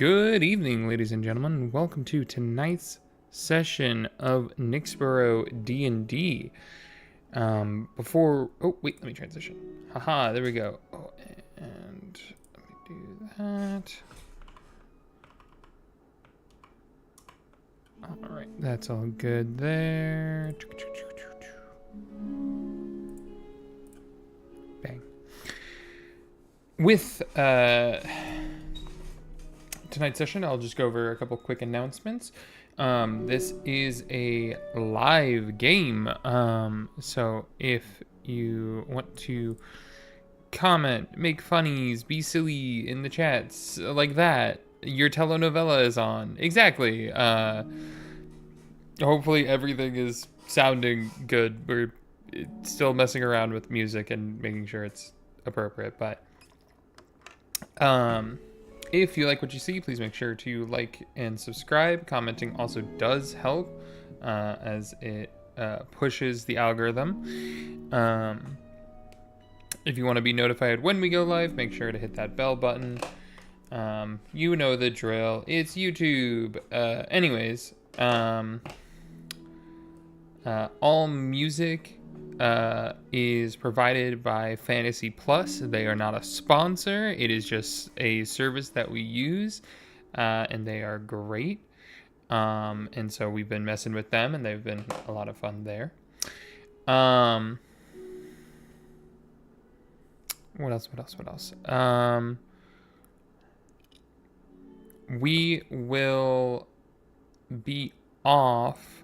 Good evening, ladies and gentlemen. Welcome to tonight's session of Nyxborough D&D. Let me transition. Haha, there we go. Oh, and let me do that. All right, that's all good there. Bang. With tonight's session, I'll just go over a couple quick announcements. This is a live game, so if you want to comment, make funnies, be silly in the chats like that, your telenovela is on. Exactly. Hopefully everything is sounding good. We're still messing around with music and making sure it's appropriate, but if you like what you see, please make sure to like and subscribe. Commenting also does help, as it pushes the algorithm. If you want to be notified when we go live, make sure to hit that bell button. You know the drill. It's YouTube. Anyways, all music is provided by Fantasy Plus. They are not a sponsor. It is just a service that we use, and they are great. And so we've been messing with them, and they've been a lot of fun there. What else? We will be off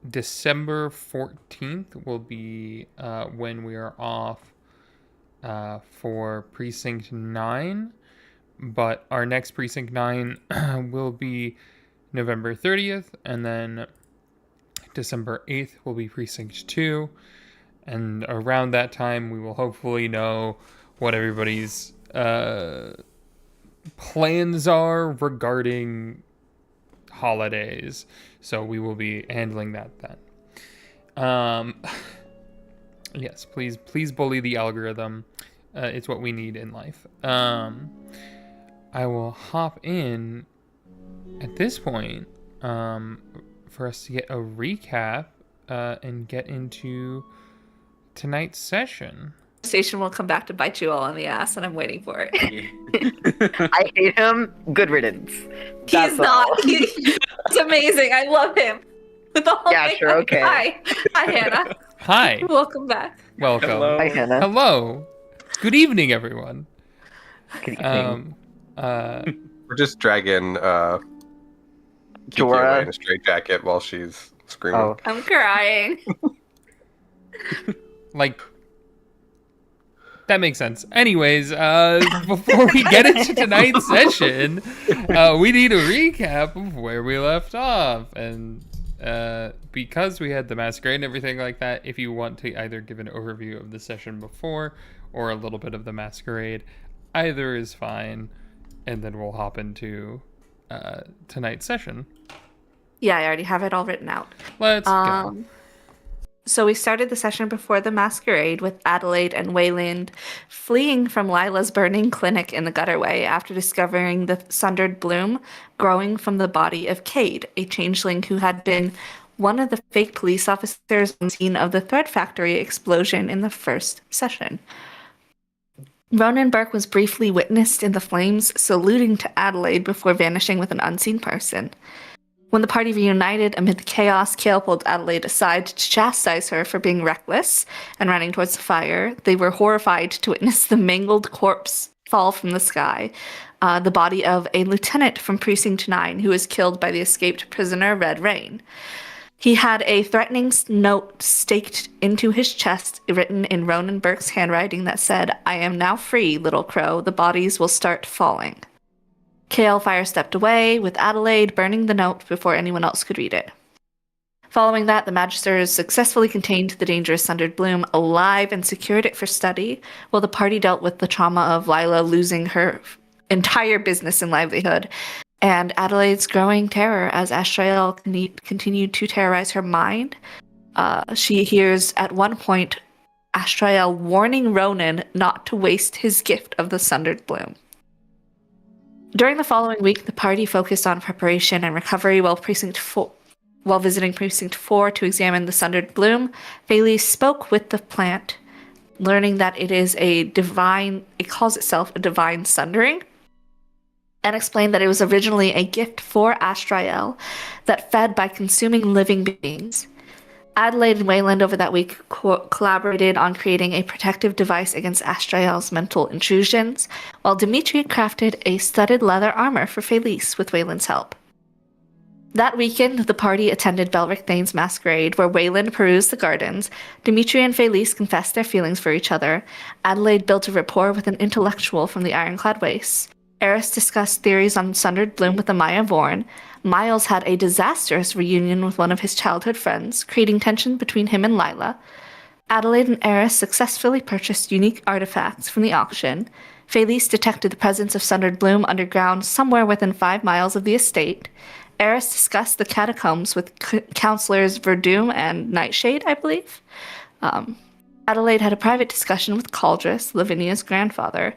December 14th will be when we are off for Precinct 9, but our next Precinct 9 will be November 30th, and then December 8th will be Precinct 2, and around that time we will hopefully know what everybody's plans are regarding holidays, so we will be handling that then. Yes, please bully the algorithm. It's what we need in life. I will hop in at this point for us to get a recap and get into tonight's session. Station will come back to bite you all on the ass, and I'm waiting for it. I hate him. Good riddance. He's not. He's amazing. I love him. With the whole thing. Sure, okay. Hi, Hannah. Hi. Welcome back. Welcome. Hello. Hi, Hannah. Hello. Good evening, everyone. Good evening. We're just dragging Kiki away Jorah. in a straitjacket while she's screaming. Oh, I'm crying. Like, that makes sense. Anyways, before we get into tonight's session, we need a recap of where we left off. And because we had the masquerade and everything like that, if you want to either give an overview of the session before or a little bit of the masquerade, either is fine. And then we'll hop into tonight's session. Yeah, I already have it all written out. Let's go. So we started the session before the masquerade with Adelaide and Wayland fleeing from Lila's burning clinic in the gutterway after discovering the sundered bloom growing from the body of Cade, a changeling who had been one of the fake police officers on the scene of the Thread Factory explosion in the first session. Ronan Burke was briefly witnessed in the flames, saluting to Adelaide before vanishing with an unseen person. When the party reunited amid the chaos, Kale pulled Adelaide aside to chastise her for being reckless and running towards the fire. They were horrified to witness the mangled corpse fall from the sky, the body of a lieutenant from Precinct 9 who was killed by the escaped prisoner Red Rain. He had a threatening note staked into his chest, written in Ronan Burke's handwriting that said, "I am now free, little crow. The bodies will start falling." Kale fire-stepped away, with Adelaide burning the note before anyone else could read it. Following that, the Magisters successfully contained the dangerous sundered bloom alive and secured it for study, while the party dealt with the trauma of Lila losing her entire business and livelihood, and Adelaide's growing terror as Astrael continued to terrorize her mind. She hears at one point Astrael warning Ronan not to waste his gift of the sundered bloom. During the following week, the party focused on preparation and recovery while visiting Precinct 4 to examine the sundered bloom. Felice spoke with the plant, learning that it calls itself a divine sundering, and explained that it was originally a gift for Astrael that fed by consuming living beings. Adelaide and Wayland over that week collaborated on creating a protective device against Astrael's mental intrusions, while Dimitri crafted a studded leather armor for Felice with Wayland's help. That weekend, the party attended Belric Thane's masquerade, where Wayland perused the gardens. Dimitri and Felice confessed their feelings for each other. Adelaide built a rapport with an intellectual from the Ironclad Wastes. Eris discussed theories on sundered bloom with Amaya Vorn. Miles had a disastrous reunion with one of his childhood friends, creating tension between him and Lila. Adelaide and Eris successfully purchased unique artifacts from the auction. Felice detected the presence of sundered bloom underground somewhere within 5 miles of the estate. Eris discussed the catacombs with counselors Verdum and Nightshade, I believe. Adelaide had a private discussion with Caldrus, Lavinia's grandfather.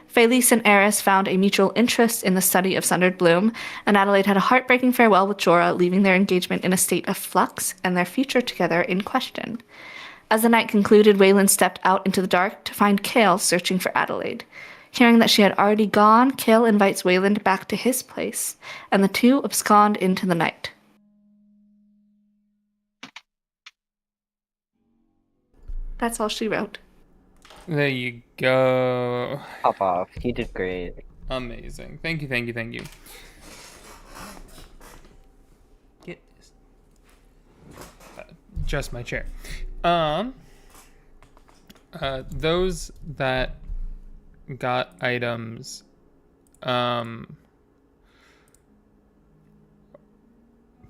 Felice and Eris found a mutual interest in the study of sundered bloom, and Adelaide had a heartbreaking farewell with Jorah, leaving their engagement in a state of flux and their future together in question. As the night concluded, Wayland stepped out into the dark to find Kale searching for Adelaide. Hearing that she had already gone, Kale invites Wayland back to his place, and the two abscond into the night. That's all she wrote. There you go. Pop off. You did great. Amazing. Thank you. Get this. Adjust my chair. Those that got items,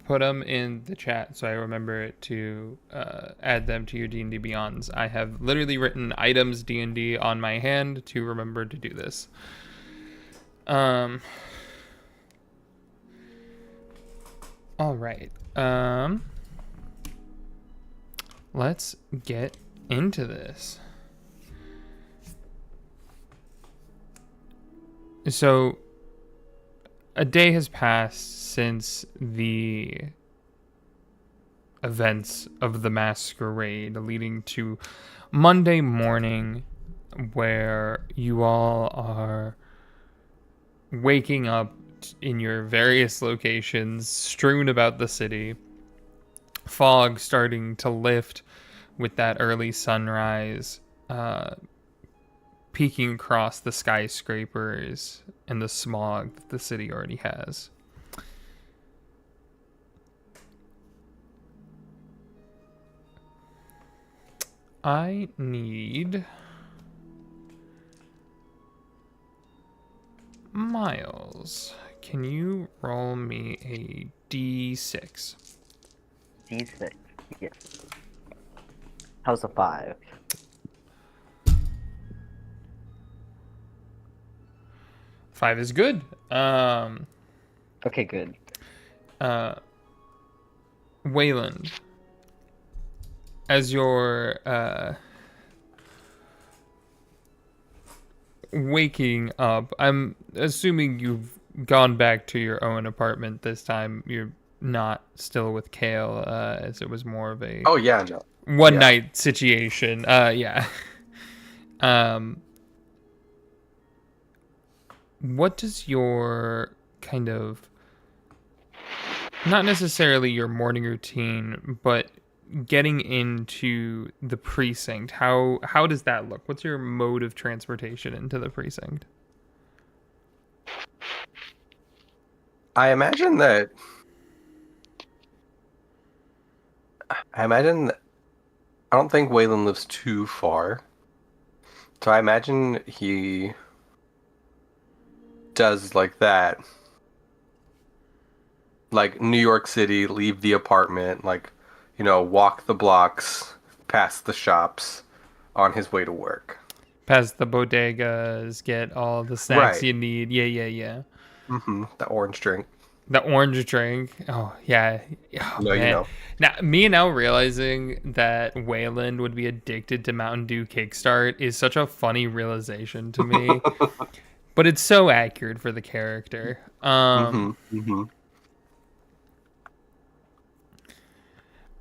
put them in the chat so I remember to add them to your D&D Beyonds. I have literally written items D&D on my hand to remember to do this. All right. Let's get into this. So, a day has passed since the events of the masquerade, leading to Monday morning, where you all are waking up in your various locations, strewn about the city. Fog starting to lift with that early sunrise, peeking across the skyscrapers and the smog that the city already has. I need Miles. Can you roll me a D6? D6. Yes. How's a 5? Five is good. Okay, good. Wayland, as you're waking up, I'm assuming you've gone back to your own apartment this time. You're not still with Kale, as it was more of a one night situation. Yeah. What does your kind of, not necessarily your morning routine, but getting into the precinct, how does that look? What's your mode of transportation into the precinct? I imagine that I don't think Wayland lives too far. So I imagine he does like that. Like New York City, leave the apartment, like, you know, walk the blocks, past the shops on his way to work. Past the bodegas, get all the snacks you need. Yeah. Mm-hmm. The orange drink. The orange drink. Oh, yeah. Oh, no, man. you know. Now, me now realizing that Wayland would be addicted to Mountain Dew Kickstart is such a funny realization to me. but it's so accurate for the character.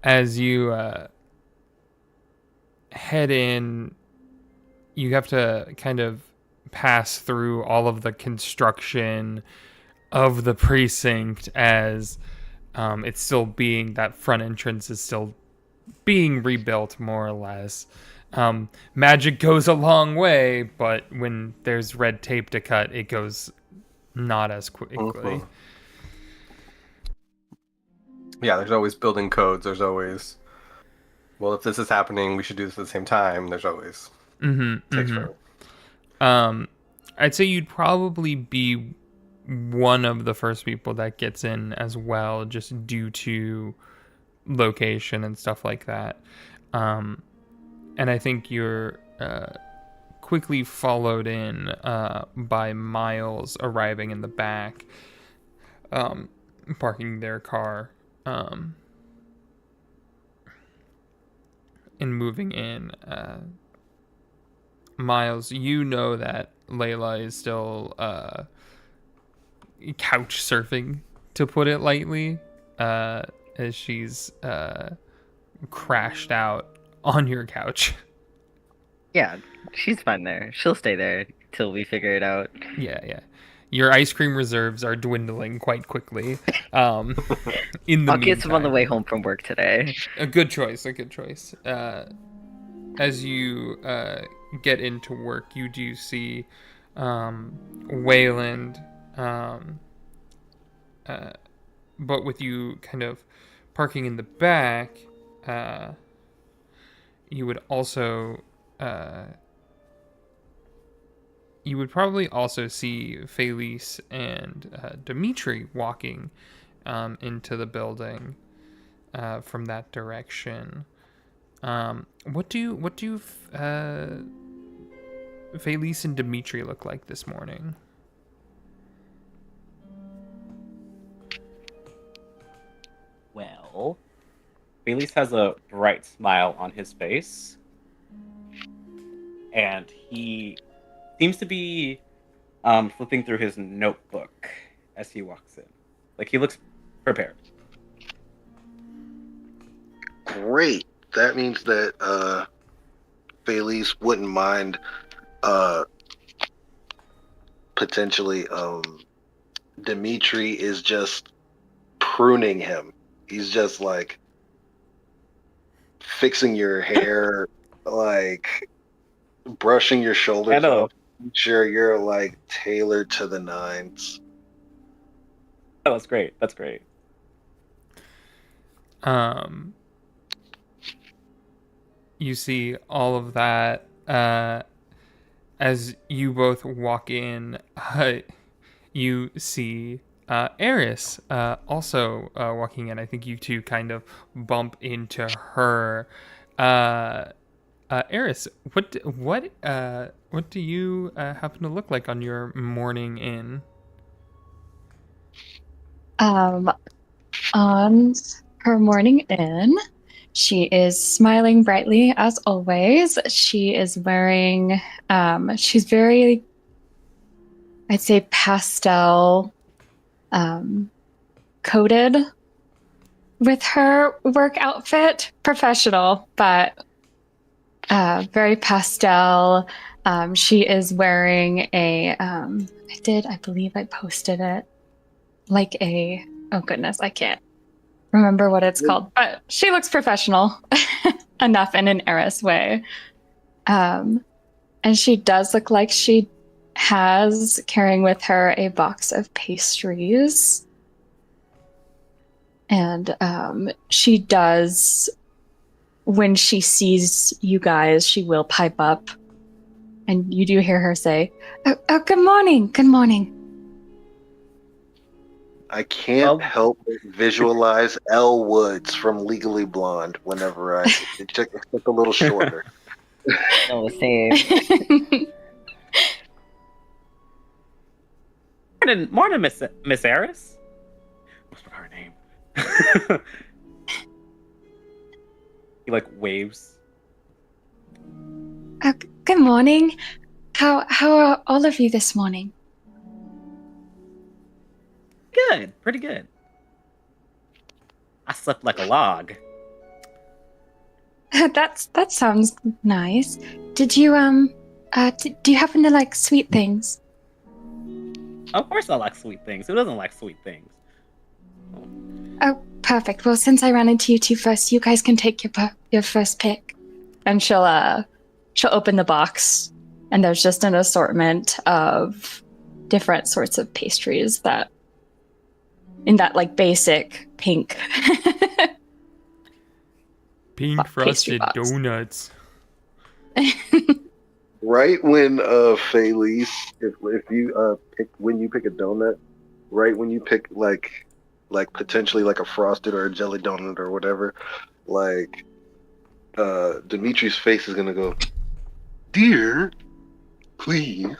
As you head in, you have to kind of pass through all of the construction of the precinct as it's still being, that front entrance is still being rebuilt more or less. Magic goes a long way, but when there's red tape to cut, it goes not as quickly. Yeah, there's always building codes. There's always, well, if this is happening, we should do this at the same time. There's always takes forever. I'd say you'd probably be one of the first people that gets in as well, just due to location and stuff like that. And I think you're quickly followed in by Miles arriving in the back, parking their car, and moving in. Miles, you know that Layla is still couch surfing, to put it lightly, as she's crashed out on your couch. Yeah, she's fine there. She'll stay there till we figure it out. Yeah. Your ice cream reserves are dwindling quite quickly. In the I'll get some on the meantime. way home from work today. A good choice. As you get into work, you do see Wayland, but with you kind of parking in the back, you would probably also see Felice and Dimitri walking into the building from that direction. What do Felice and Dimitri look like this morning? Well, Felice has a bright smile on his face, and he seems to be flipping through his notebook as he walks in. Like, he looks prepared. Great. That means that Felice wouldn't mind potentially Dimitri is just pruning him. He's just like fixing your hair, like brushing your shoulders off. Make sure you're like tailored to the nines. Oh, that's great. That's great. You see all of that as you both walk in. You see Eris also walking in. I think you two kind of bump into her. Eris, what do you happen to look like on your morning in? On her morning in, she is smiling brightly as always. She is wearing, she's very, I'd say, pastel coated with her work outfit. Professional, but very pastel. She is wearing a, I believe I posted it, like a, oh goodness, I can't remember what it's called, but she looks professional enough in an Eris way. And she does look like she has carrying with her a box of pastries. And she does, when she sees you guys, she will pipe up. And you do hear her say, oh good morning, good morning. I can't help but visualize Elle Woods from Legally Blonde whenever it took a little shorter. No, same. Morning, Miss Eris. What's her name? He like waves. Good morning. How are all of you this morning? Good, pretty good. I slept like a log. That sounds nice. Did you do you happen to like sweet things? Of course I like sweet things. Who doesn't like sweet things? Oh, perfect. Well, since I ran into you two first, you guys can take your first pick. And she'll open the box, and there's just an assortment of different sorts of pastries that in that like basic pink Pink pastry frosted box. donuts. Right when Felice, if you pick a donut, right when you pick like potentially like a frosted or a jelly donut or whatever, like Dimitri's face is gonna go, dear, please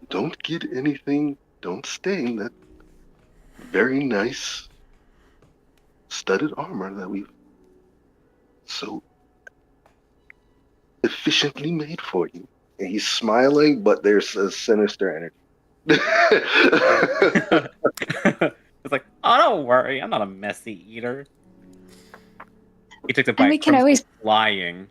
don't get anything, don't stain that very nice studded armor that we've so efficiently made for you. And he's smiling, but there's a sinister energy. It's like, oh, don't worry, I'm not a messy eater. He took the bite. And we can always lying.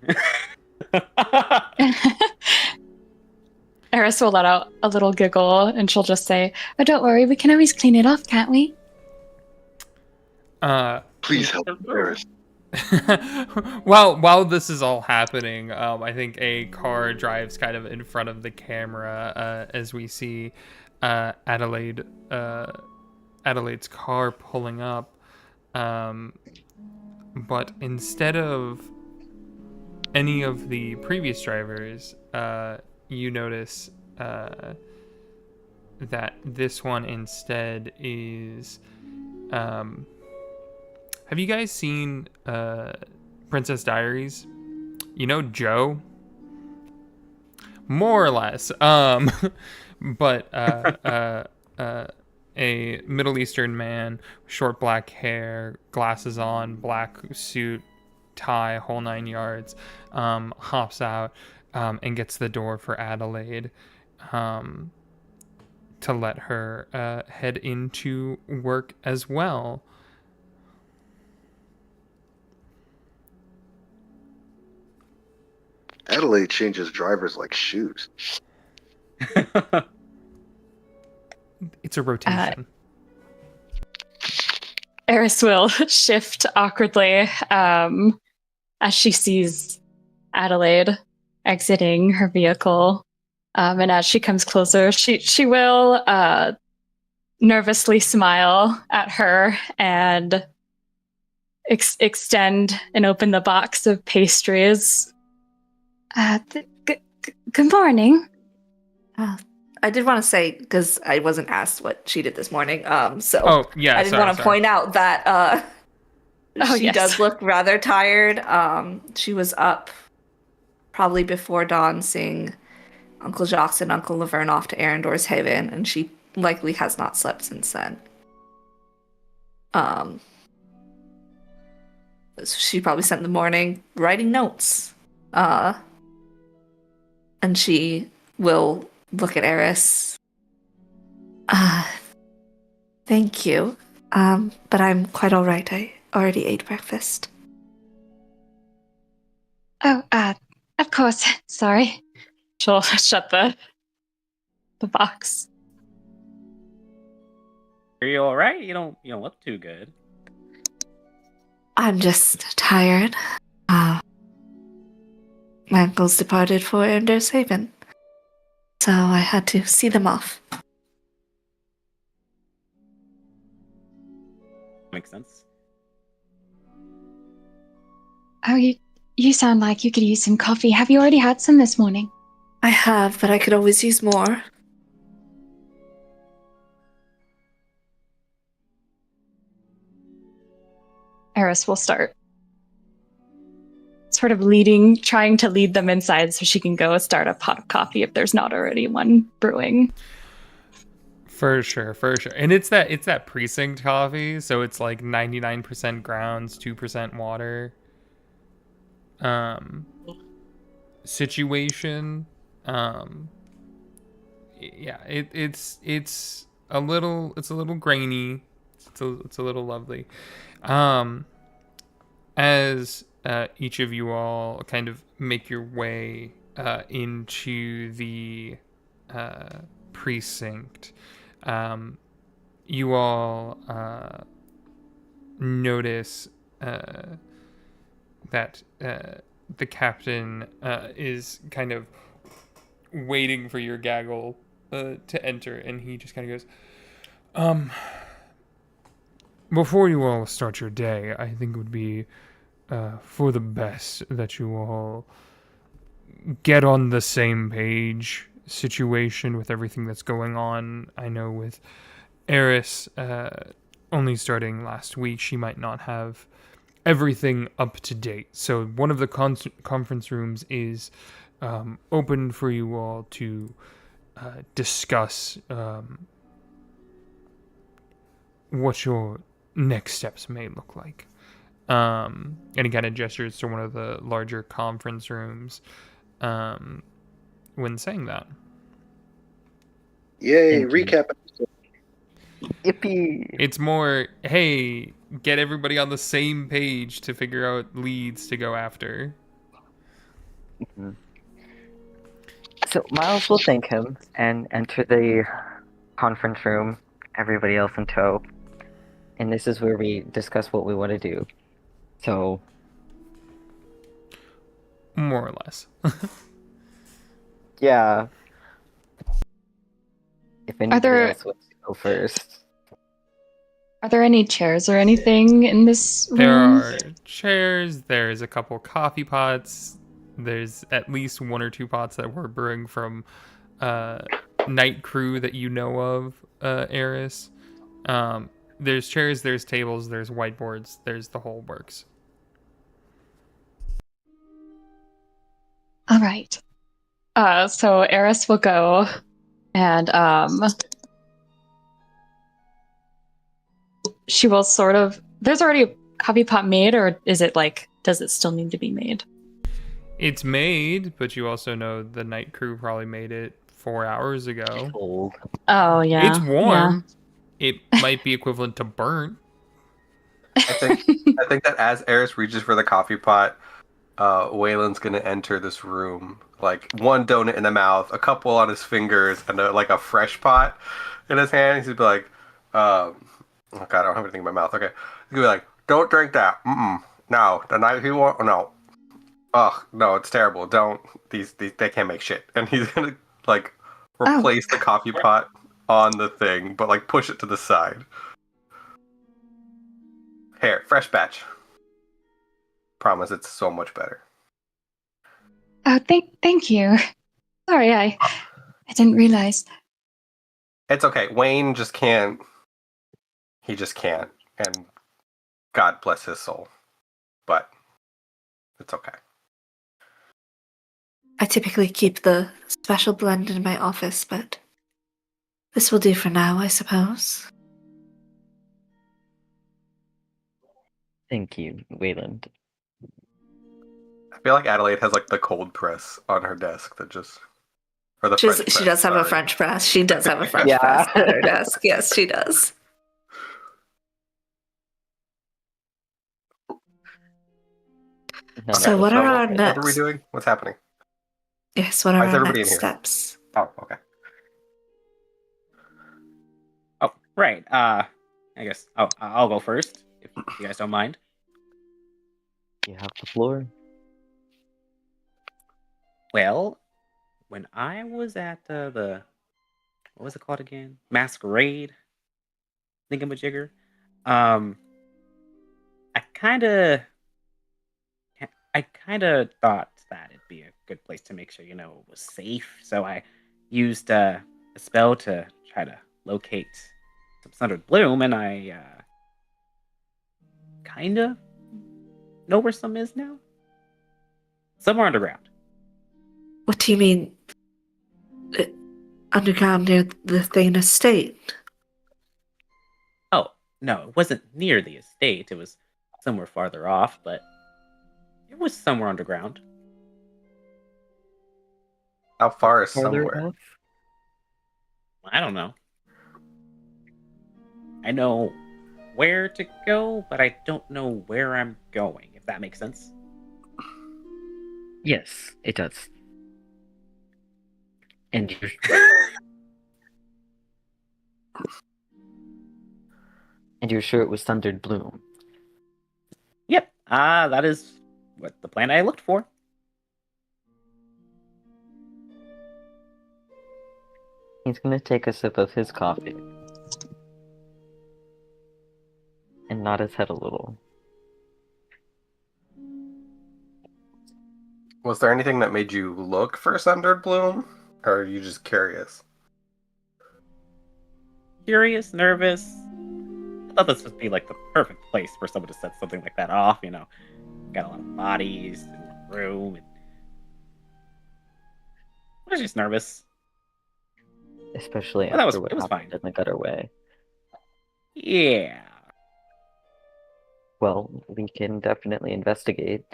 Eris will let out a little giggle, and she'll just say, "Oh, don't worry, we can always clean it off, can't we?" Please help Eris. While this is all happening, I think a car drives kind of in front of the camera as we see Adelaide's car pulling up. But instead of any of the previous drivers, you notice that this one instead is... have you guys seen Princess Diaries? You know Joe? More or less. But a Middle Eastern man, short black hair, glasses on, black suit, tie, whole 9 yards, hops out and gets the door for Adelaide to let her head into work as well. Adelaide changes drivers like shoes. It's a rotation. Eris will shift awkwardly as she sees Adelaide exiting her vehicle. And as she comes closer, she will nervously smile at her and extend and open the box of pastries. Good morning. I did want to say, because I wasn't asked what she did this morning, so Oh, yeah, I did want to point out that she does look rather tired. She was up probably before dawn seeing Uncle Jacques and Uncle Laverne off to Arendor's Haven, and she likely has not slept since then. So she probably spent the morning writing notes. And she will look at Eris. Thank you. But I'm quite all right. I already ate breakfast. Oh, of course. Sorry. She'll shut the box. Are you all right? You don't look too good. I'm just tired. My uncles departed for Arendor's Haven, so I had to see them off. Makes sense. Oh, you sound like you could use some coffee. Have you already had some this morning? I have, but I could always use more. Eris will start sort of trying to lead them inside so she can go start a pot of coffee if there's not already one brewing. For sure. And it's that Precinct coffee, so it's like 99% grounds, 2% water. Situation. Yeah, it's a little grainy. It's a little lovely. Um, as each of you all kind of make your way into the precinct, you all notice that the captain is kind of waiting for your gaggle to enter, and he just kind of goes, before you all start your day, I think it would be for the best that you all get on the same page situation with everything that's going on. I know with Eris only starting last week, she might not have everything up to date. So one of the conference rooms is open for you all to discuss what your next steps may look like. And he kind of gestures to one of the larger conference rooms when saying that. Yay! Thank you. Recap. Yippee! It's more, hey, get everybody on the same page to figure out leads to go after. So Miles will thank him and enter the conference room, everybody else in tow. And this is where we discuss what we want to do. So, More or less. yeah. If anybody there- else wants to go first. Are there any chairs or anything in this room? There are chairs, there's a couple coffee pots, there's at least one or two pots that we're brewing from night crew that you know of, Eris. There's chairs, there's tables, there's whiteboards, there's the whole works. All right. So Eris will go and she will sort of. There's already a coffee pot made, or is it like? Does it still need to be made? It's made, but you also know the night crew probably made it 4 hours ago. Cold. Oh yeah. It's warm. It might be equivalent to burnt. I think that as Eris reaches for the coffee pot, Waylon's gonna enter this room, like one donut in the mouth, a couple on his fingers, and like a fresh pot in his hand. He's gonna be like, oh god, I don't have anything in my mouth. Okay, he's gonna be like, don't drink that. No, the night he won't. No. Ugh, no, it's terrible. Don't. These they can't make shit. And he's gonna like replace the coffee pot on the thing, but like push it to the side. Here, fresh batch. Promise, it's so much better. Oh, thank you. Sorry, I didn't realize. It's okay. Wayne just can't. He just can't. And God bless his soul. But it's okay. I typically keep the special blend in my office, but this will do for now, I suppose. Thank you, Wayland. I feel like Adelaide has like the cold press on her desk that just. Or the She French press, does have a sorry. French press. She does have a French Yeah. press at her desk. Yes, she does. No, So no, what So are our what are we next? doing? What's happening? Yes, what are Why is our everybody next in here? steps? Oh, okay. Oh, right. I guess I'll go first if you guys don't mind. you have the floor. Well, when I was at the what was it called again? Masquerade thingamajigger. I kind of thought that it'd be a good place to make sure it was safe. So I used a spell to try to locate some sundered bloom, and I kind of know where some is now. Somewhere underground. What do you mean? Underground near the Thane estate? Oh, no, it wasn't near the estate. It was somewhere farther off, but it was somewhere underground. How far is Farther somewhere? off? I don't know. I know where to go, but I don't know where I'm going, if that makes sense. Yes, it does. And you're and you're sure it was Thundered Bloom? Yep, that is what the plan I looked for. He's gonna take a sip of his coffee and nod his head a little. Was there anything that made you look for Sundered Bloom? Or are you just curious? Curious, nervous. I thought this would be like the perfect place for someone to set something like that off, you know. Got a lot of bodies in one room. And... I was just nervous. Especially Well, after what it was happened fine. in the gutterway. Yeah. Well, we can definitely investigate.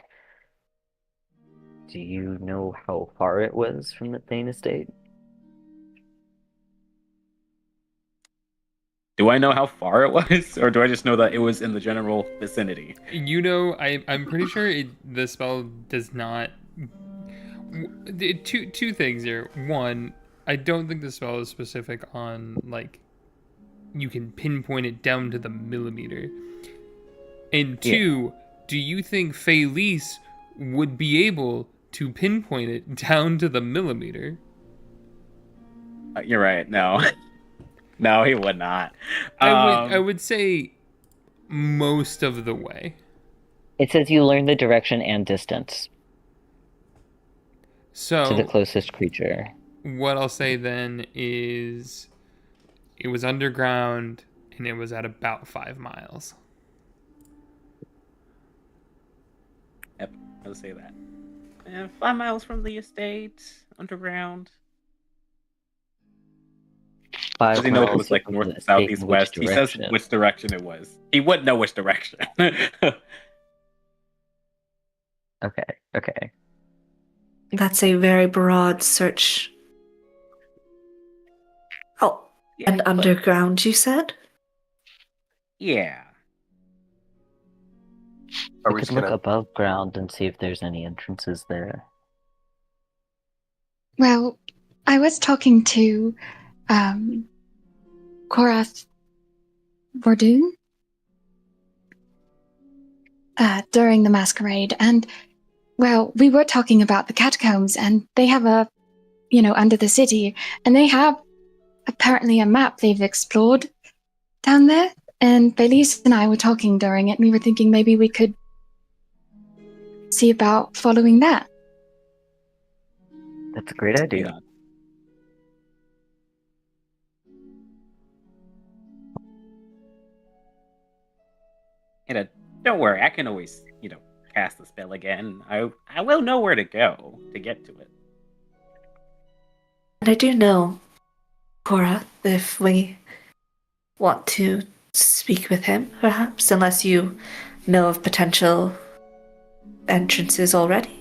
Do you know how far it was from the Thane estate? Do I know how far it was, or do I just know that it was in the general vicinity? You know, I'm pretty sure the spell does not. Two things here. One, I don't think the spell is specific on like you can pinpoint it down to the millimeter. And two, do you think Felice would be able to pinpoint it down to the millimeter? You're right. No, no, he would not. I would say most of the way. It says you learn the direction and distance So to the closest creature. what I'll say then is it was underground and it was at about 5 miles. Yep, I'll say that. 5 miles from the estate, underground. Does he know if it was like north, south, east, west? He says which direction it was. He wouldn't know which direction. Okay. That's a very broad search. Oh, Yeah, and underground, you said? Yeah. Are We we could just look gonna? above ground and see if there's any entrances there. Well, I was talking to Korath Vordoon during the masquerade, and well, we were talking about the catacombs, and they have under the city, and they have apparently a map they've explored down there. And Felice and I were talking during it, and we were thinking maybe we could see about following that. That's a great idea. And don't worry, I can always, cast the spell again. I will know where to go to get to it. And I do know, Cora, if we want to speak with him, perhaps, unless you know of potential entrances already.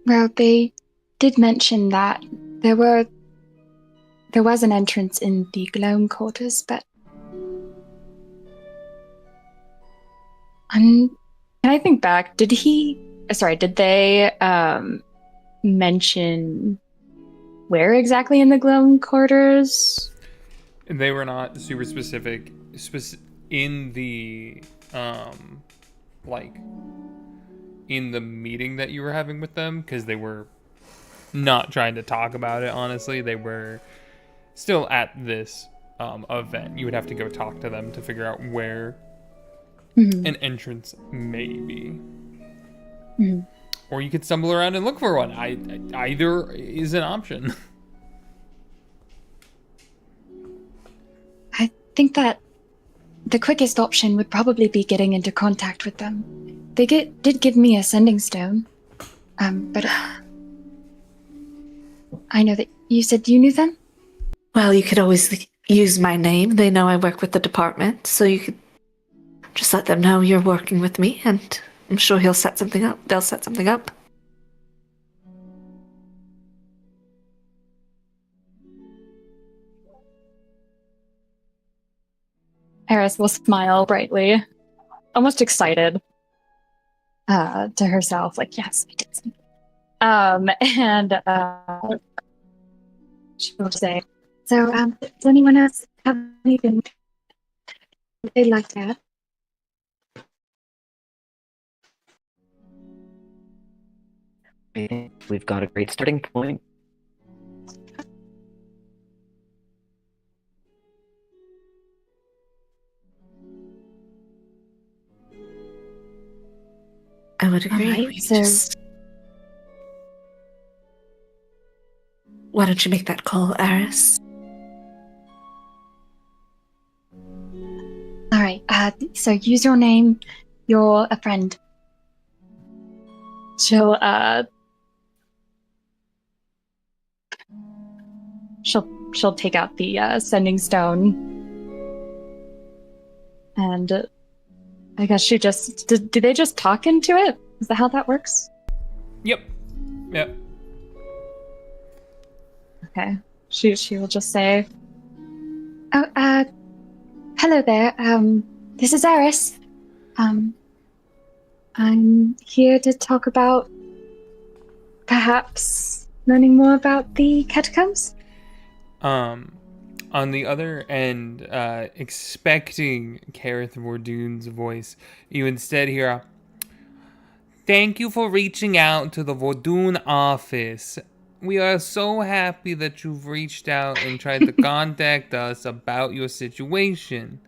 Well, they did mention that there was an entrance in the Gloam quarters, but can I think back? Did they mention where exactly in the Gloam quarters? They were not super specific in the in the meeting that you were having with them, because they were not trying to talk about it. Honestly, they were still at this event. You would have to go talk to them to figure out where an entrance may be. Or you could stumble around and look for one. Either is an option. I think that the quickest option would probably be getting into contact with them. They did give me a sending stone, but I know that you said you knew them? Well, you could always use my name. They know I work with the department, so you could just let them know you're working with me, and I'm sure he'll set something up. They'll set something up. Eris will smile brightly, almost excited to herself, like, yes, I did something. And she'll say, so, does anyone else have anything they'd like to add? I think we've got a great starting point. I would agree. Alright, We so- just... Why don't you make that call, Eris? Alright, so use your name. You're a friend. She'll take out the sending stone, and I guess she just do they just talk into it? Is that how that works? Yep. Okay. She will just say, "Oh, hello there. This is Eris. I'm here to talk about perhaps learning more about the catacombs." On the other end, expecting Kareth Vordoon's voice, you instead hear, "Thank you for reaching out to the Vordoon office. We are so happy that you've reached out and tried to contact us about your situation.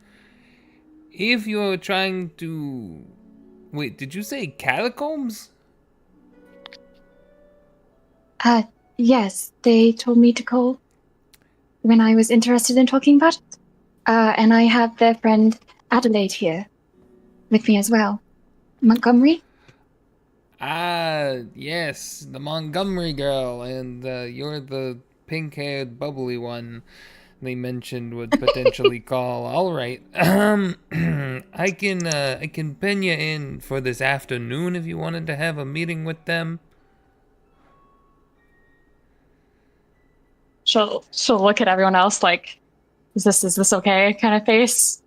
If you're trying to... Wait, did you say catacombs?" Yes, they told me to call when I was interested in talking about it. And I have their friend Adelaide here with me as well. Montgomery? Ah, yes, the Montgomery girl, and you're the pink-haired, bubbly one they mentioned would potentially call. All right, I can pin you in for this afternoon if you wanted to have a meeting with them. She'll look at everyone else like, is this okay kind of face?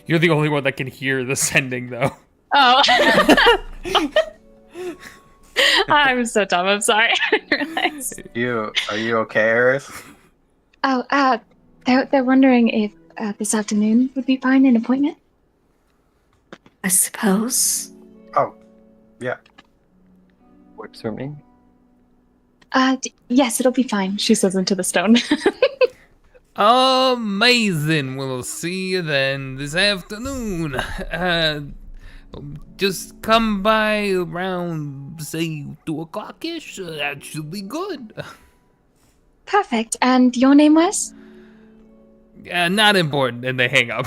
You're the only one that can hear the sending, though. Oh. I'm so dumb, I'm sorry. I didn't realize. Are you okay, Eris? Oh, they're wondering if this afternoon would be fine, an appointment? I suppose. Oh, yeah. Works for me. Yes, it'll be fine, she says into the stone. Amazing. We'll see you then this afternoon. Just come by around, say, 2:00-ish. That should be good. Perfect. And your name was? Not important. And they hang up.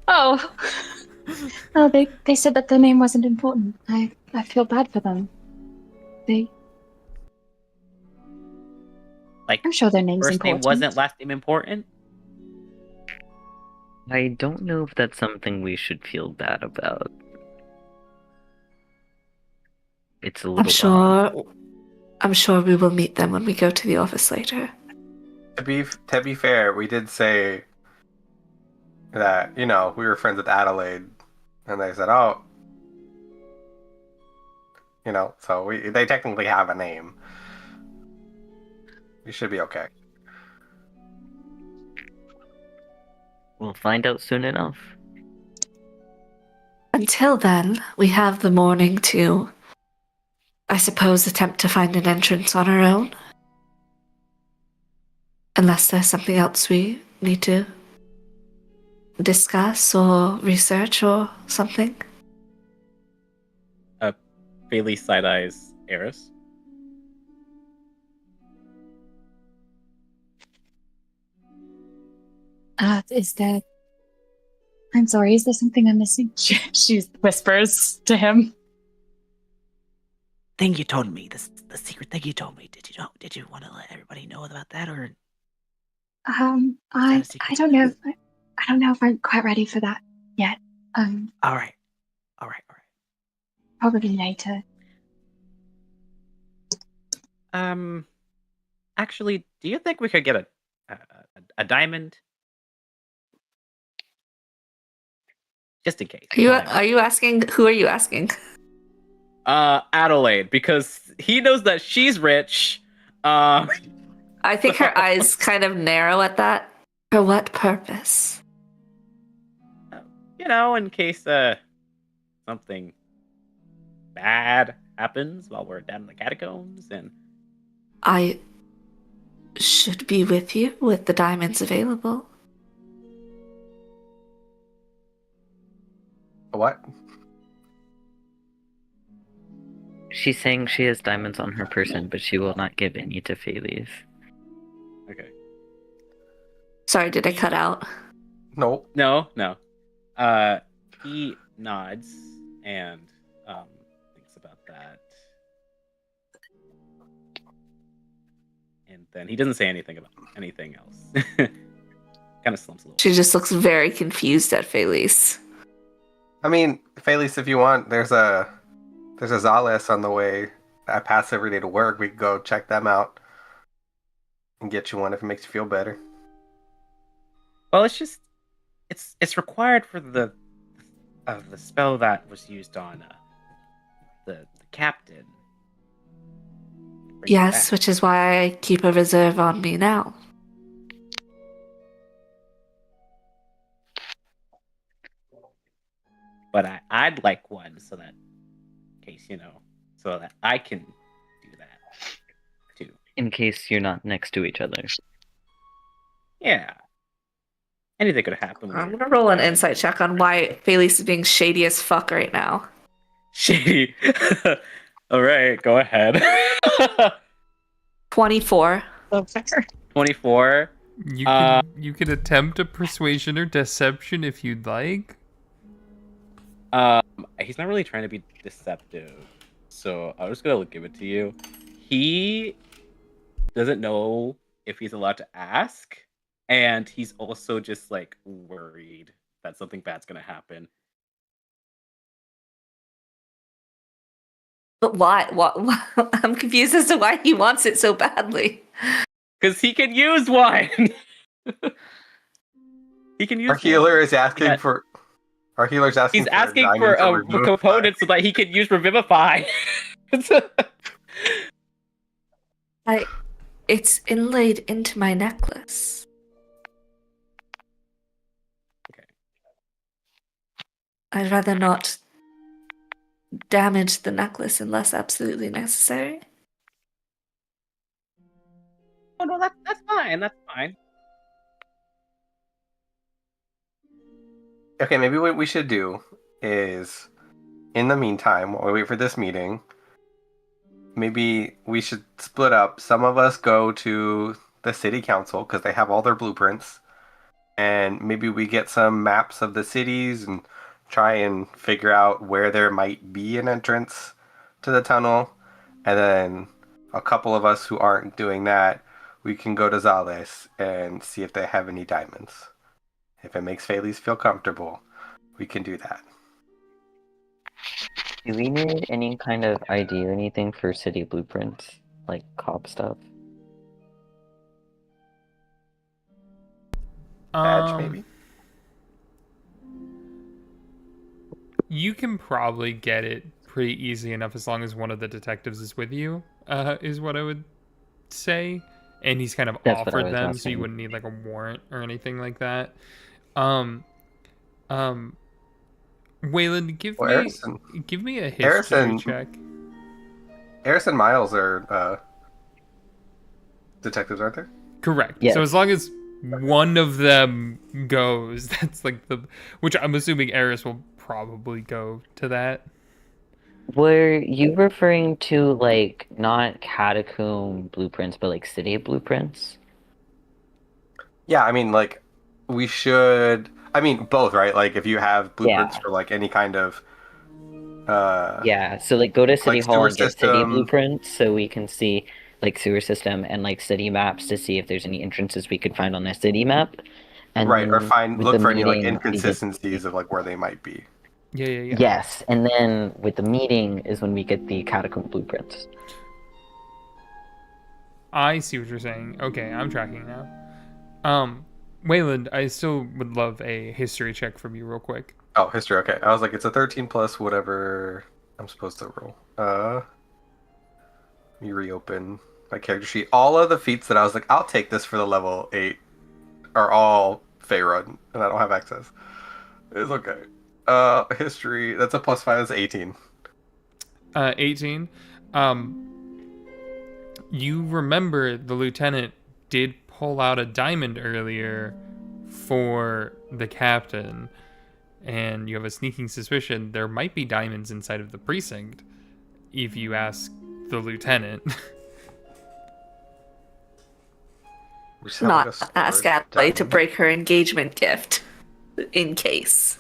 Oh. Oh, they said that the name wasn't important. I feel bad for them. I'm sure their name's First important. name wasn't, last name important? I don't know if that's something we should feel bad about. It's a little I'm sure we will meet them when we go to the office later. To be fair, we did say that, we were friends with Adelaide, and they said, oh, so they technically have a name. We should be okay. We'll find out soon enough. Until then, we have the morning to, I suppose, attempt to find an entrance on our own. Unless there's something else we need to discuss or research or something. Bailey side-eyes Eris. Is there... I'm sorry, is there something I'm missing? She whispers to him. Thing you told me, the secret thing you told me. Did you want to let everybody know about that, or? I don't know. I don't know if I'm quite ready for that yet. All right. Probably later. Actually, do you think we could get a diamond? just in case. Are you asking? Who are you asking? Adelaide, because he knows that she's rich. I think her eyes kind of narrow at that. For what purpose? In case something bad happens while we're down in the catacombs, and I should be with you with the diamonds available. What? She's saying she has diamonds on her person, but she will not give any to Felice. okay. Sorry, did I cut out? No. No. He nods and thinks about that. And then he doesn't say anything about anything else. Kind of slumps a little. She just looks very confused at Felice. I mean, Felice, if you want, there's a Zales on the way. I pass every day to work. We could go check them out and get you one if it makes you feel better. Well, it's required for the spell that was used on the captain. Bring it Yes, back. which is why I keep a reserve on me now. But I'd like one so that, in case so that I can do that too. In case you're not next to each other. Yeah. Anything could happen. when I'm you're- gonna roll an insight check on why Felice is being shady as fuck right now. Shady. All right, go ahead. 24. 24. You can attempt a persuasion or deception if you'd like. He's not really trying to be deceptive, so I'm just gonna give it to you. He doesn't know if he's allowed to ask, and he's also just like worried that something bad's gonna happen. But why? What? I'm confused as to why he wants it so badly. Because he can use one. He can use. Our healer is asking Yeah. for. Our healer's asking. He's for asking diamond for to a remove component so that he can use Revivify. It's inlaid into my necklace. Okay. I'd rather not damage the necklace unless absolutely necessary. Oh no, that's fine. That's fine. Okay, maybe what we should do is, in the meantime, while we wait for this meeting, maybe we should split up. Some of us go to the city council because they have all their blueprints, and maybe we get some maps of the cities and try and figure out where there might be an entrance to the tunnel. And then a couple of us who aren't doing that, we can go to Zales and see if they have any diamonds. If it makes Felice feel comfortable, we can do that. Do we need any kind of ID or anything for city blueprints? Like cop stuff? Badge, maybe? You can probably get it pretty easy enough as long as one of the detectives is with you, is what I would say. And he's kind of That's what I offered was them, so you asking. wouldn't need like a warrant or anything like that. Wayland, Well, give me a history Harrison- check. Eris and Miles are detectives, aren't they? Correct. Yes. So as long as one of them goes, that's like which I'm assuming Eris will probably go to that. Were you referring to, like, not catacomb blueprints, but, like, city blueprints? Yeah, I mean, like, we should. I mean, both, right? Like, if you have blueprints Yeah. for like any kind of. Yeah, so, like, go to City Like Hall sewer and get city system. blueprints so we can see, like, sewer system and, like, city maps to see if there's any entrances we could find on that city map. And Right, or then with look the for any like meeting, we get- inconsistencies of like where they might be. Yeah. Yes, and then with the meeting is when we get the catacomb blueprints. I see what you're saying. Okay, I'm tracking now. Wayland, I still would love a history check from you real quick. Oh, history. Okay, I was like, it's a 13 plus whatever I'm supposed to roll. Let me reopen my character sheet. All of the feats that I was like, I'll take this for the level 8 are all Faerun, and I don't have access. It's okay. History. That's a +5. That's 18. 18. You remember the lieutenant did pull out a diamond earlier for the captain, and you have a sneaking suspicion there might be diamonds inside of the precinct if you ask the lieutenant. We just have, like, Not a ask storage Adelaide to diamond. break her engagement gift, in case.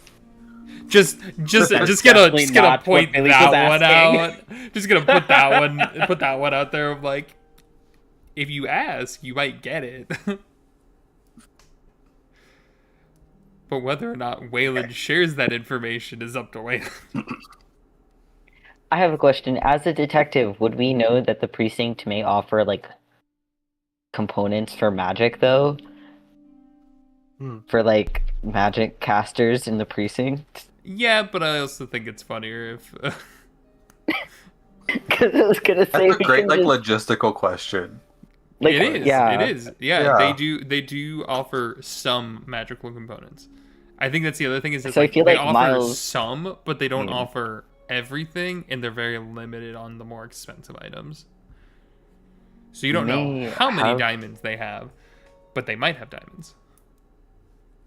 just That's gonna definitely just gonna not what point Billy that was one asking. out. Just gonna put that one out there of like, if you ask, you might get it. But whether or not Wayland shares that information is up to Wayland. I have a question. As a detective, would we know that the precinct may offer like components for magic though? For like magic casters in the precinct? Yeah, but I also think it's funnier if Because I was gonna say That's a we great can like just, logistical question. like, it is. Yeah. It is. Yeah, Yeah. they do offer some magical components. I think that's the other thing is that So I like, feel they like offer Miles- some, but they don't Yeah. offer everything, and they're very limited on the more expensive items. So you don't May know how many have- diamonds they have, but they might have diamonds.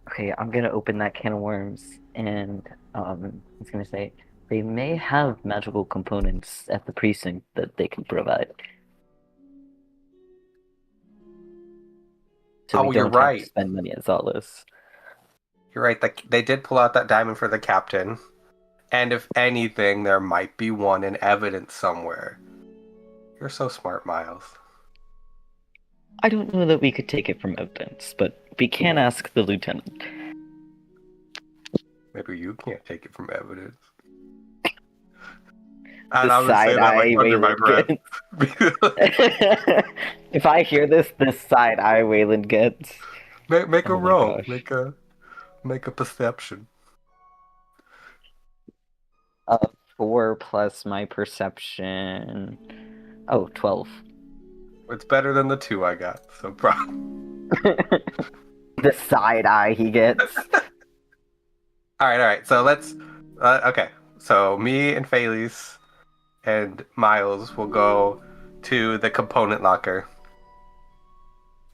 Okay, I'm gonna open that can of worms, and I was gonna say they may have magical components at the precinct that they can provide. So Oh, we you're don't have right. to spend money at Zolus. You're right. They did pull out that diamond for the captain, and if anything, there might be one in evidence somewhere. You're so smart, Miles. I don't know that we could take it from evidence, but we can ask the lieutenant. Maybe you can't take it from evidence. The And I was gonna say side that eye like under my Wayland breath. gets. If I hear this side eye Wayland gets. make a Oh my roll. gosh. Make a perception. 4 plus my perception. Oh, 12. It's better than the 2 I got. So The side eye he gets. all right. So let's. Okay. So me and Phelis and Miles will go to the component locker,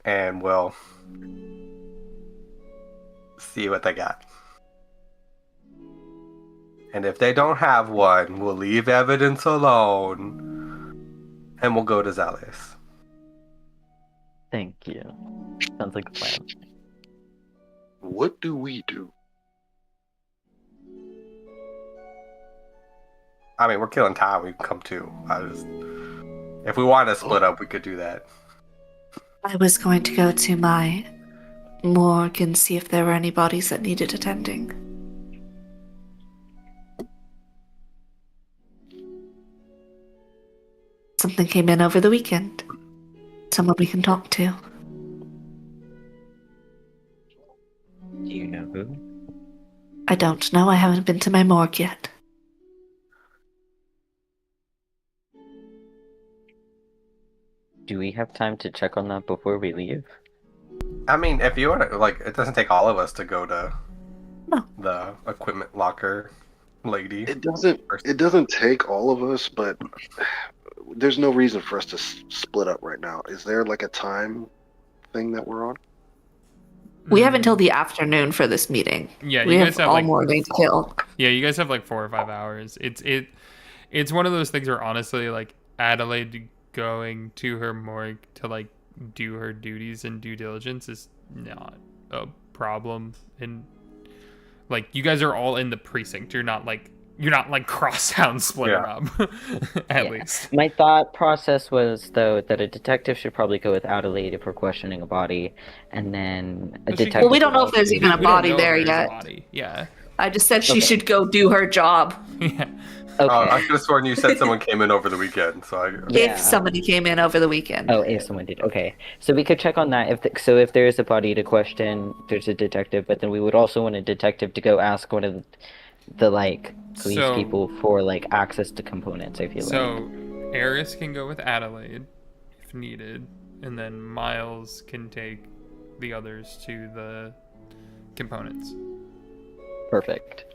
and we'll see what they got. And if they don't have one, we'll leave evidence alone, and we'll go to Zalius. Thank you. Sounds like a plan. What do we do? I mean, we're killing time. We can come too. If we want to split up, we could do that. I was going to go to my morgue and see if there were any bodies that needed attending. Something came in over the weekend. Someone we can talk to. Do you know who? I don't know. I haven't been to my morgue yet. Do we have time to check on that before we leave? I mean, if you want to, like, it doesn't take all of us to go to No. the equipment locker lady. It doesn't take all of us, but there's no reason for us to split up right now. Is there like a time thing that we're on? We have until the afternoon for this meeting. Yeah, We you have guys have all like morning to kill. Yeah, you guys have like 4 or 5 hours. It's one of those things where honestly, like Adelaide going to her morgue to like do her duties and due diligence is not a problem. And like you guys are all in the precinct. You're not like crosstown splitting up. At least. My thought process was though that a detective should probably go with Adelaide if we're questioning a body, and then a But she- detective. Well, we don't know if would there's also- even a We don't body know if there there's a yet. body. Yeah. I just said she Okay. should go do her job. Yeah. Okay. I could have sworn you said someone came in over the weekend. So Yeah. If somebody came in over the weekend. Oh, if someone did. Okay. So we could check on that. If there is a body to question, there's a detective. But then we would also want a detective to go ask one of the like police So- people for like access to components. I feel like. So, Eris can go with Adelaide if needed, and then Miles can take the others to the components. Perfect.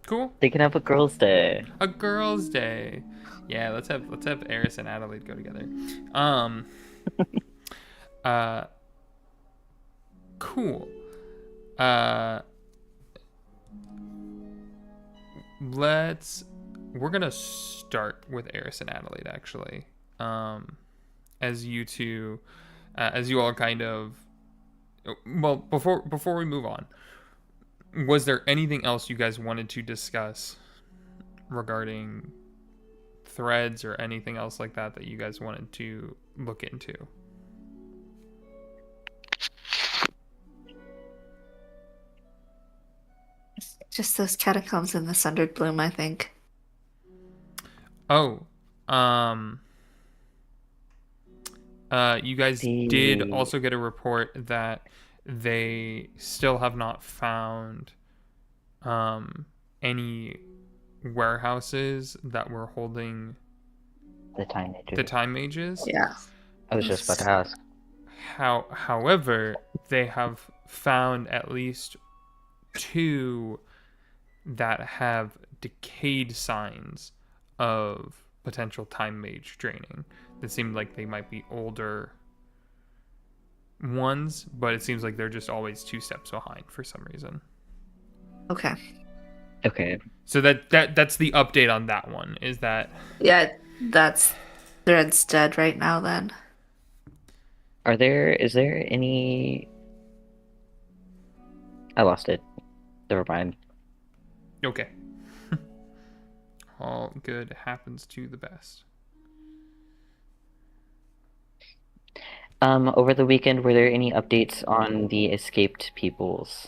Cool. They can have a girls' day. A girls' day. Yeah, let's have Eris and Adelaide go together. Cool. We're gonna start with Eris and Adelaide actually. As you two, as you all kind of, well, before we move on, was there anything else you guys wanted to discuss regarding threads or anything else like that you guys wanted to look into? Just those catacombs in the Sundered Bloom, I think. Oh, you guys did also get a report that they still have not found any warehouses that were holding The time mages. the time mages. Yeah. I was just about to ask. However, they have found at least 2 that have decayed signs of potential time mage draining. That seemed like they might be older ones, but it seems like they're just always 2 steps behind for some reason. Okay. Okay. So that's the update on that one. Is that Yeah, that's Thread's dead right now then. Is there any... I lost it. Never mind. okay? All good happens to the best. Over the weekend, were there any updates on the escaped peoples?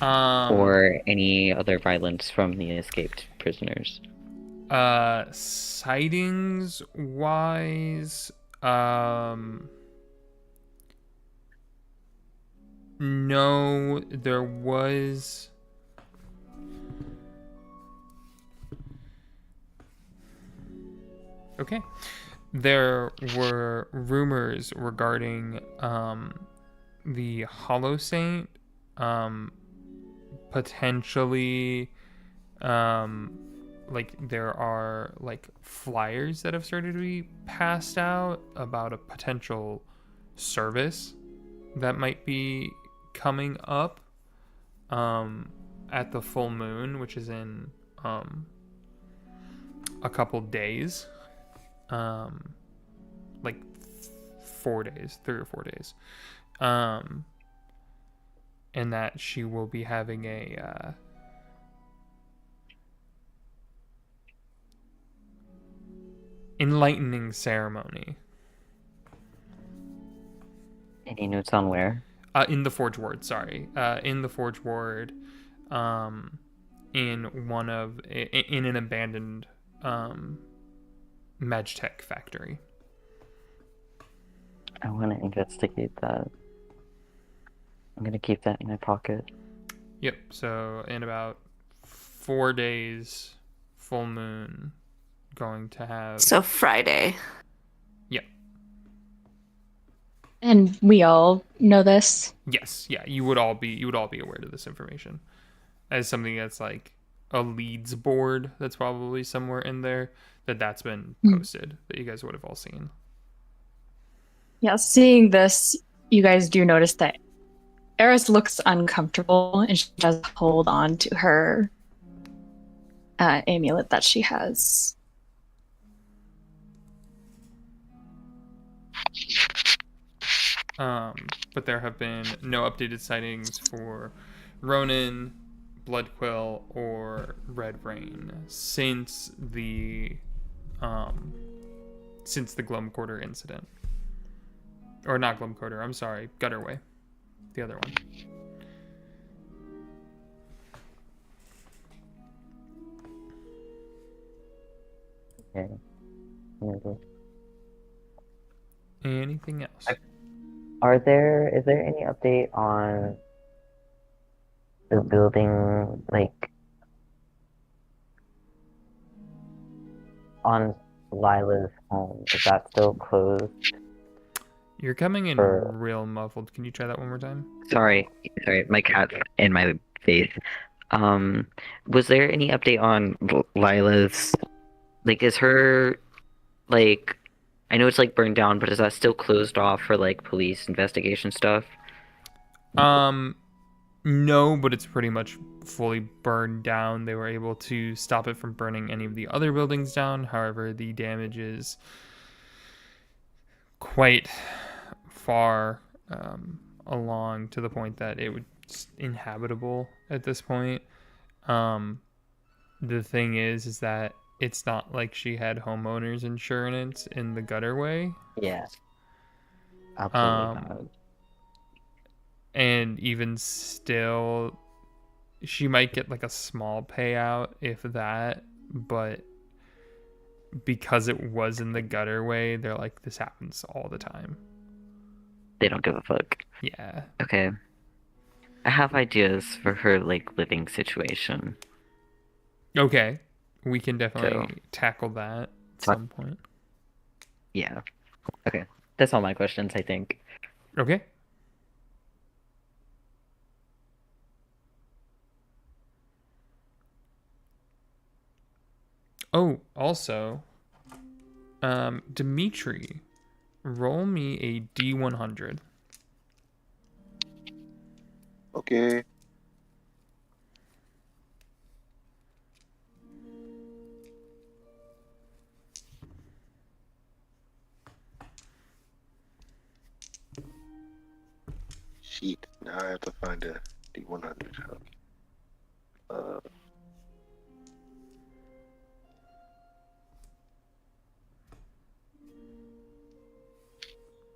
Or any other violence from the escaped prisoners? Sightings wise, no, there was. Okay. There were rumors regarding the Hollow Saint potentially like there are like flyers that have started to be passed out about a potential service that might be coming up at the full moon, which is in a couple days. Like 4 days, 3 or 4 days. And that she will be having a enlightening ceremony. Any notes on where? In the Forge Ward, sorry. In the Forge Ward, in an abandoned Magtech factory. I want to investigate that. I'm gonna keep that in my pocket. Yep, so in about 4 days, full moon, going to have... So Friday. Yep. And we all know this. Yes, yeah, you would all be aware of this information. As something that's like a leads board that's probably somewhere in there that's been posted that you guys would have all seen. Yeah, seeing this, you guys do notice that Eris looks uncomfortable and she does hold on to her amulet that she has. But there have been no updated sightings for Ronin, Bloodquill, or Red Rain since the Glum Quarter incident. Or not Glum Quarter, I'm sorry, Gutterway. The other one. Okay. Noted. Anything else? Is there any update on the building, like, on Lila's home? Is that still closed? You're coming in For- real muffled. Can you try that one more time? Sorry, my cat's in my face. Was there any update on Lila's, like, is her, like, I know it's, like, burned down, but is that still closed off for, like, police investigation stuff? No, but it's pretty much fully burned down. They were able to stop it from burning any of the other buildings down. However, the damage is quite far along to the point that it would inhabitable at this point. The thing is that it's not like she had homeowners insurance in the gutterway. Yeah. Absolutely not. And even still, she might get like a small payout, if that, but because it was in the gutterway, they're like, this happens all the time. They don't give a fuck. Yeah. Okay. I have ideas for her, like, living situation. Okay. We can definitely So- tackle that at So- some point. Yeah. Okay. That's all my questions, I think. Okay. Oh, also, Dimitri, roll me a D100. Okay. Sheet. Now I have to find a D100. Uh,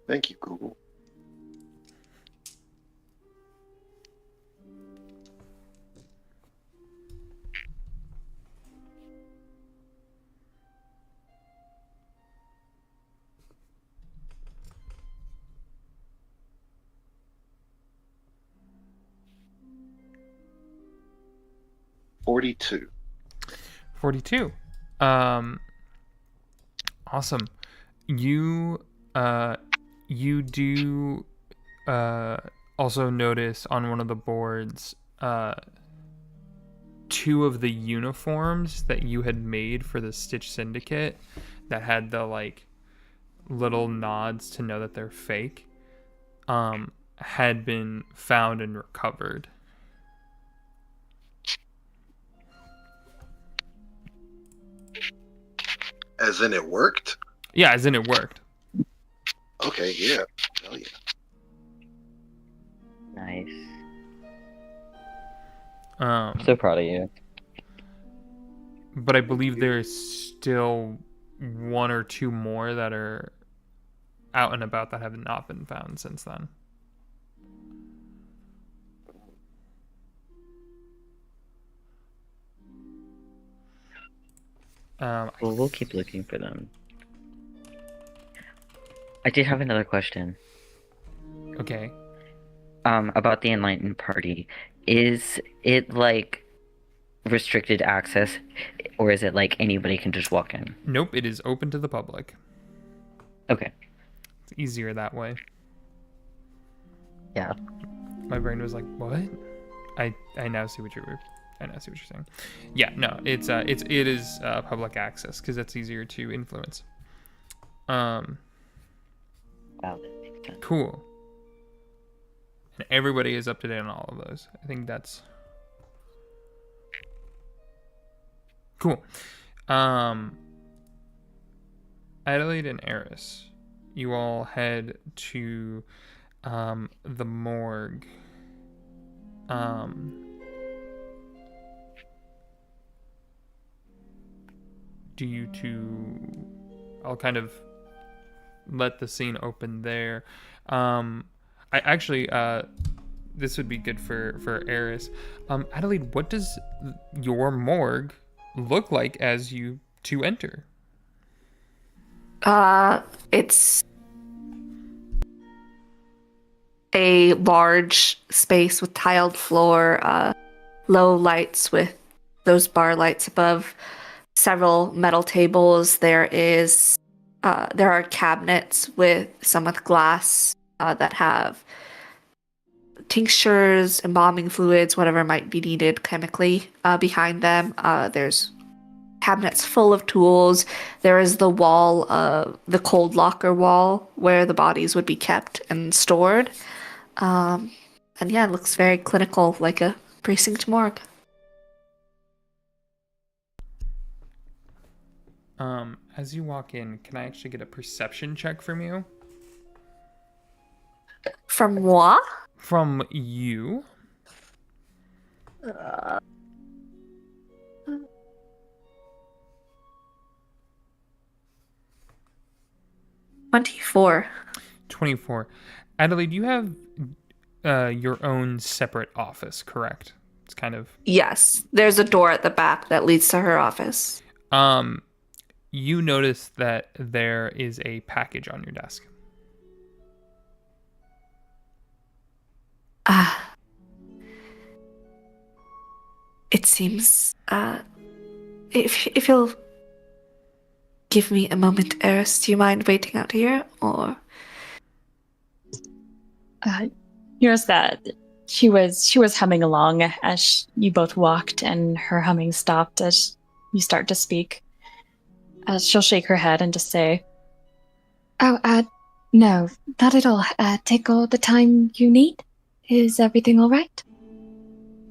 Thank you, Google. $42. 42. Awesome. You do also notice on one of the boards two of the uniforms that you had made for the Stitch Syndicate that had the like little nods to know that they're fake had been found and recovered. As in it worked? Yeah, as in it worked. Okay, yeah. Hell yeah. Nice. Um, So proud of you. but I believe there's still one or two more that are out and about that have not been found since then. Well, we'll keep looking for them. I did have another question. Okay. About the Enlightened Party. Is it, like, restricted access, or is it, like, anybody can just walk in? Nope, it is open to the public. Okay. It's easier that way. Yeah. My brain was like, "What?" I now see what you're saying. Yeah, no, it is public access because that's easier to influence. Wow, that makes sense. Cool. And everybody is up to date on all of those. I think that's cool. Adelaide and Eris, you all head to the morgue. Do you two? I'll kind of let the scene open there. I actually, this would be good for Eris. Adelaide, what does your morgue look like as you two enter? It's a large space with tiled floor, low lights with those bar lights above, several metal tables. There are cabinets with some with glass that have tinctures, embalming fluids, whatever might be needed chemically behind them. There's cabinets full of tools. There is the wall, the cold locker wall, where the bodies would be kept and stored. And yeah, it looks very clinical, like a precinct morgue. As you walk in, can I actually get a perception check from you? From moi? From you? 24. 24. Adelaide, you have your own separate office, correct? It's kind of... Yes, there's a door at the back that leads to her office. You notice that there is a package on your desk. It seems, if you'll give me a moment, Eris, do you mind waiting out here, or? Here's that. She was humming along as you both walked, and her humming stopped as you start to speak. She'll shake her head and just say, "Oh, no, not at all. Take all the time you need. Is everything all right?"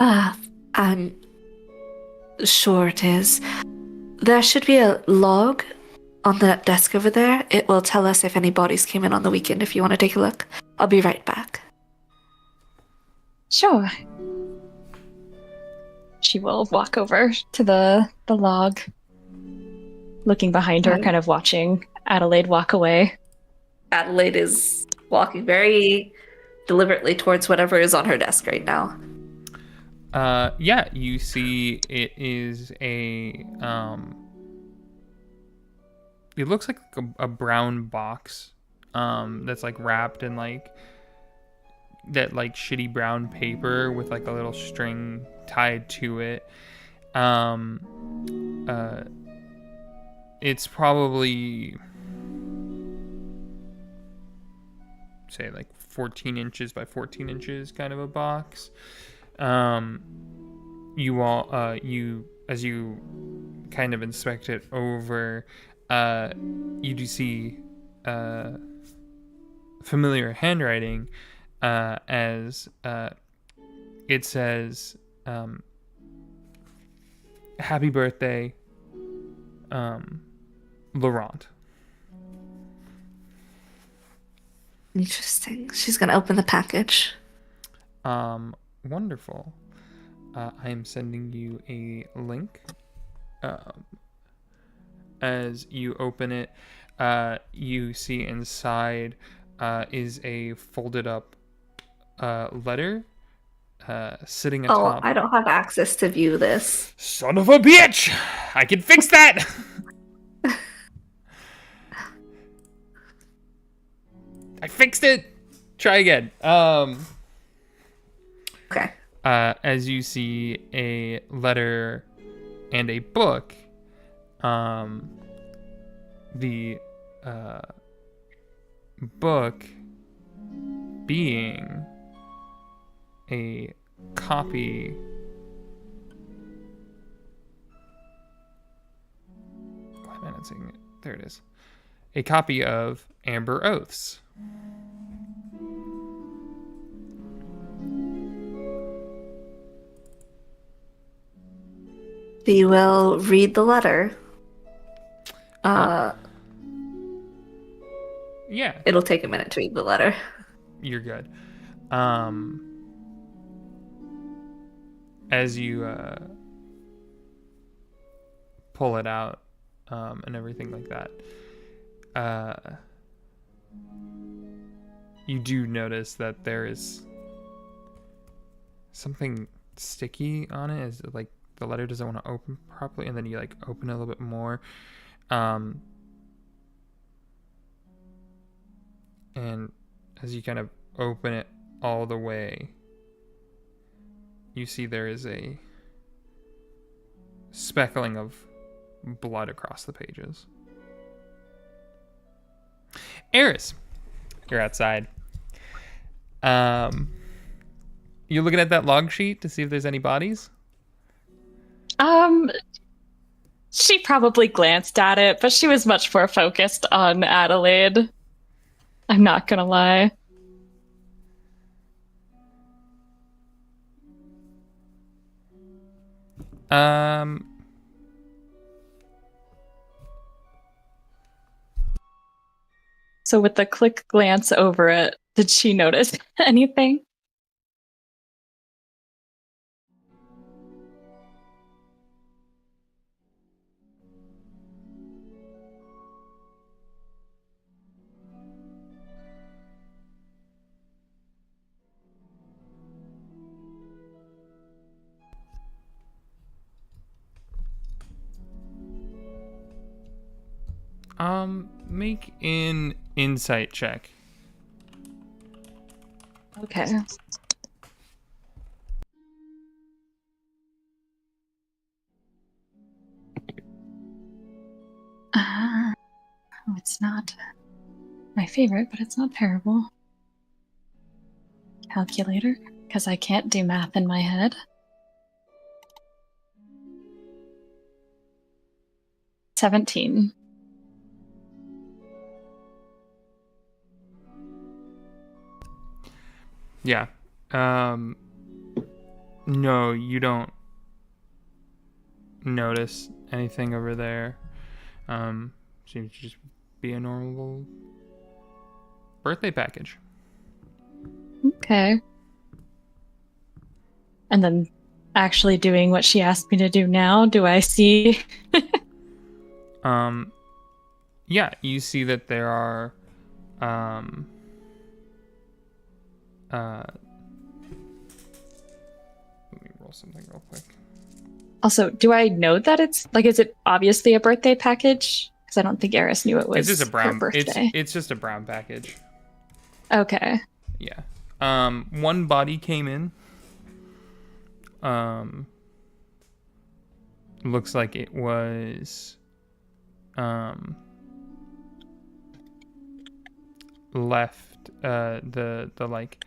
I'm sure it is. There should be a log on the desk over there. It will tell us if any bodies came in on the weekend if you want to take a look. I'll be right back. Sure. She will walk over to the log, looking behind her, kind of watching Adelaide walk away. Adelaide is walking very deliberately towards whatever is on her desk right now. Yeah, you see it is a, it looks like a brown box, that's like wrapped in like that like shitty brown paper with like a little string tied to it. It's probably, say, like 14 inches by 14 inches kind of a box. You all, as you kind of inspect it over, you do see familiar handwriting, as it says, "Happy birthday, Laurent." Interesting. She's gonna open the package. Wonderful. I am sending you a link. As you open it, you see inside is a folded up letter sitting atop. I don't have access to view this. Son of a bitch! I can fix that! I fixed it! Try again. Okay. As you see a letter and a book, the book being a copy. Why am I not seeing it? There it is. A copy of Amber Oaths. We will read the letter. Yeah, It'll take a minute to read the letter. you're good. As you pull it out, and everything like that, you do notice that there is something sticky on it. Is like the letter doesn't want to open properly, and then you like open it a little bit more. And as you kind of open it all the way, you see there is a speckling of blood across the pages. Eris, you're outside. You looking at that log sheet to see if there's any bodies? She probably glanced at it, but she was much more focused on Adelaide. I'm not gonna lie. So with the quick glance over it, did she notice anything? Make an insight check. Okay. Oh, it's not my favorite, but it's not terrible. Calculator, because I can't do math in my head. 17. Yeah. No, you don't notice anything over there. Seems to just be a normal birthday package. Okay. And then actually doing what she asked me to do now, do I see? Yeah, you see that there are let me roll something real quick. Also, do I know that it's like, is it obviously a birthday package? Because I don't think Eris knew it was It's just a brown her birthday. It's just a brown package. Okay. Yeah. One body came in. Looks like it was left the like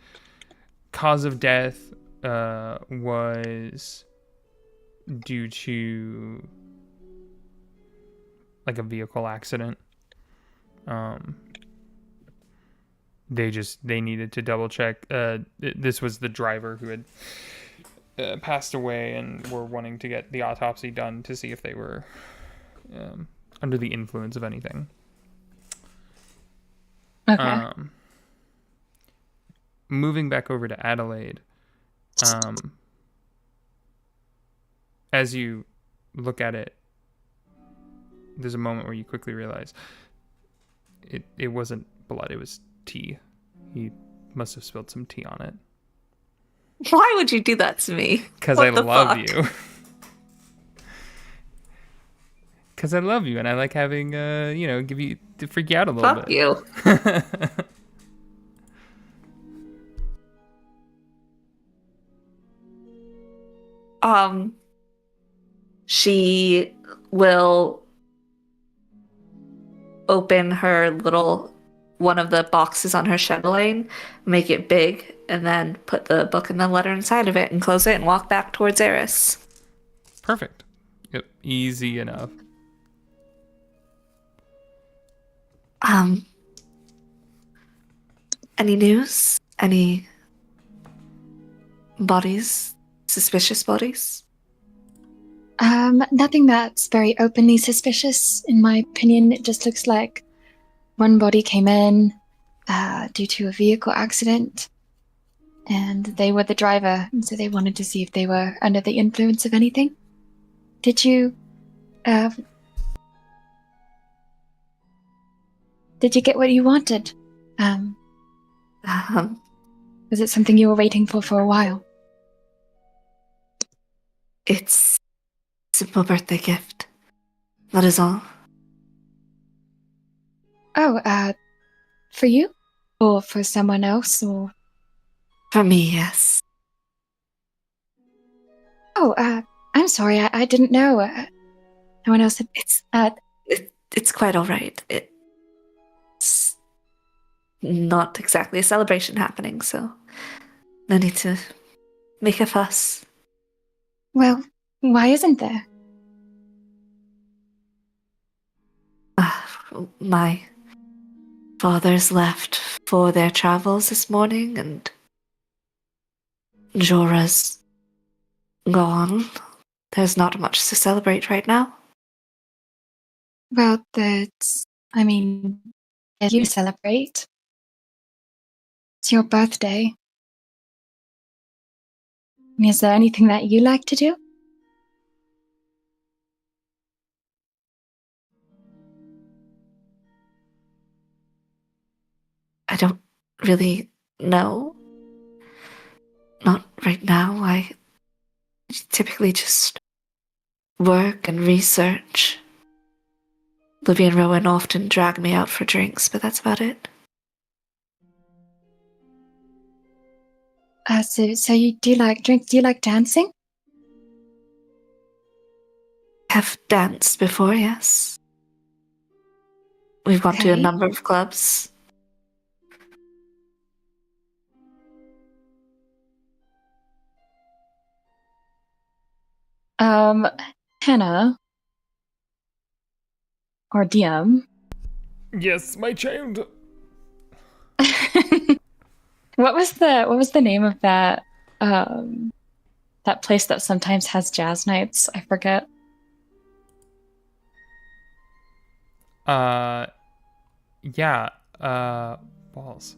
cause of death was due to like a vehicle accident. They needed to double check. This was the driver who had passed away, and were wanting to get the autopsy done to see if they were under the influence of anything. Okay. Moving back over to Adelaide, as you look at it, there's a moment where you quickly realize it wasn't blood, it was tea. He must have spilled some tea on it. Why would you do that to me? Because I love you. Because I love you, and I like having, give you to freak you out a little Fuck bit. you. She will open her one of the boxes on her chatelaine, make it big, and then put the book and the letter inside of it and close it and walk back towards Eris. Perfect. Yep. Easy enough. Any news? Any bodies? Suspicious bodies? Nothing that's very openly suspicious, in my opinion. It just looks like one body came in due to a vehicle accident, and they were the driver, and so they wanted to see if they were under the influence of anything. Did you get what you wanted? Was it something you were waiting for a while? It's a simple birthday gift. That is all. Oh, for you? Or for someone else, or... For me, yes. Oh, I'm sorry, I didn't know. No one else had... It's quite all right. It's not exactly a celebration happening, so no need to make a fuss. Well, why isn't there? My fathers left for their travels this morning, and Jorah's gone. There's not much to celebrate right now. Well, I mean, you celebrate. It's your birthday. Is there anything that you like to do? I don't really know. Not right now. I typically just work and research. Livy and Rowan often drag me out for drinks, but that's about it. So you do like drinks? Do you like dancing? Have danced before, yes. We've gone to a Okay. number of clubs. Hannah or DM. Yes, my child. What was the name of that that place that sometimes has jazz nights? I forget. Yeah. Balls.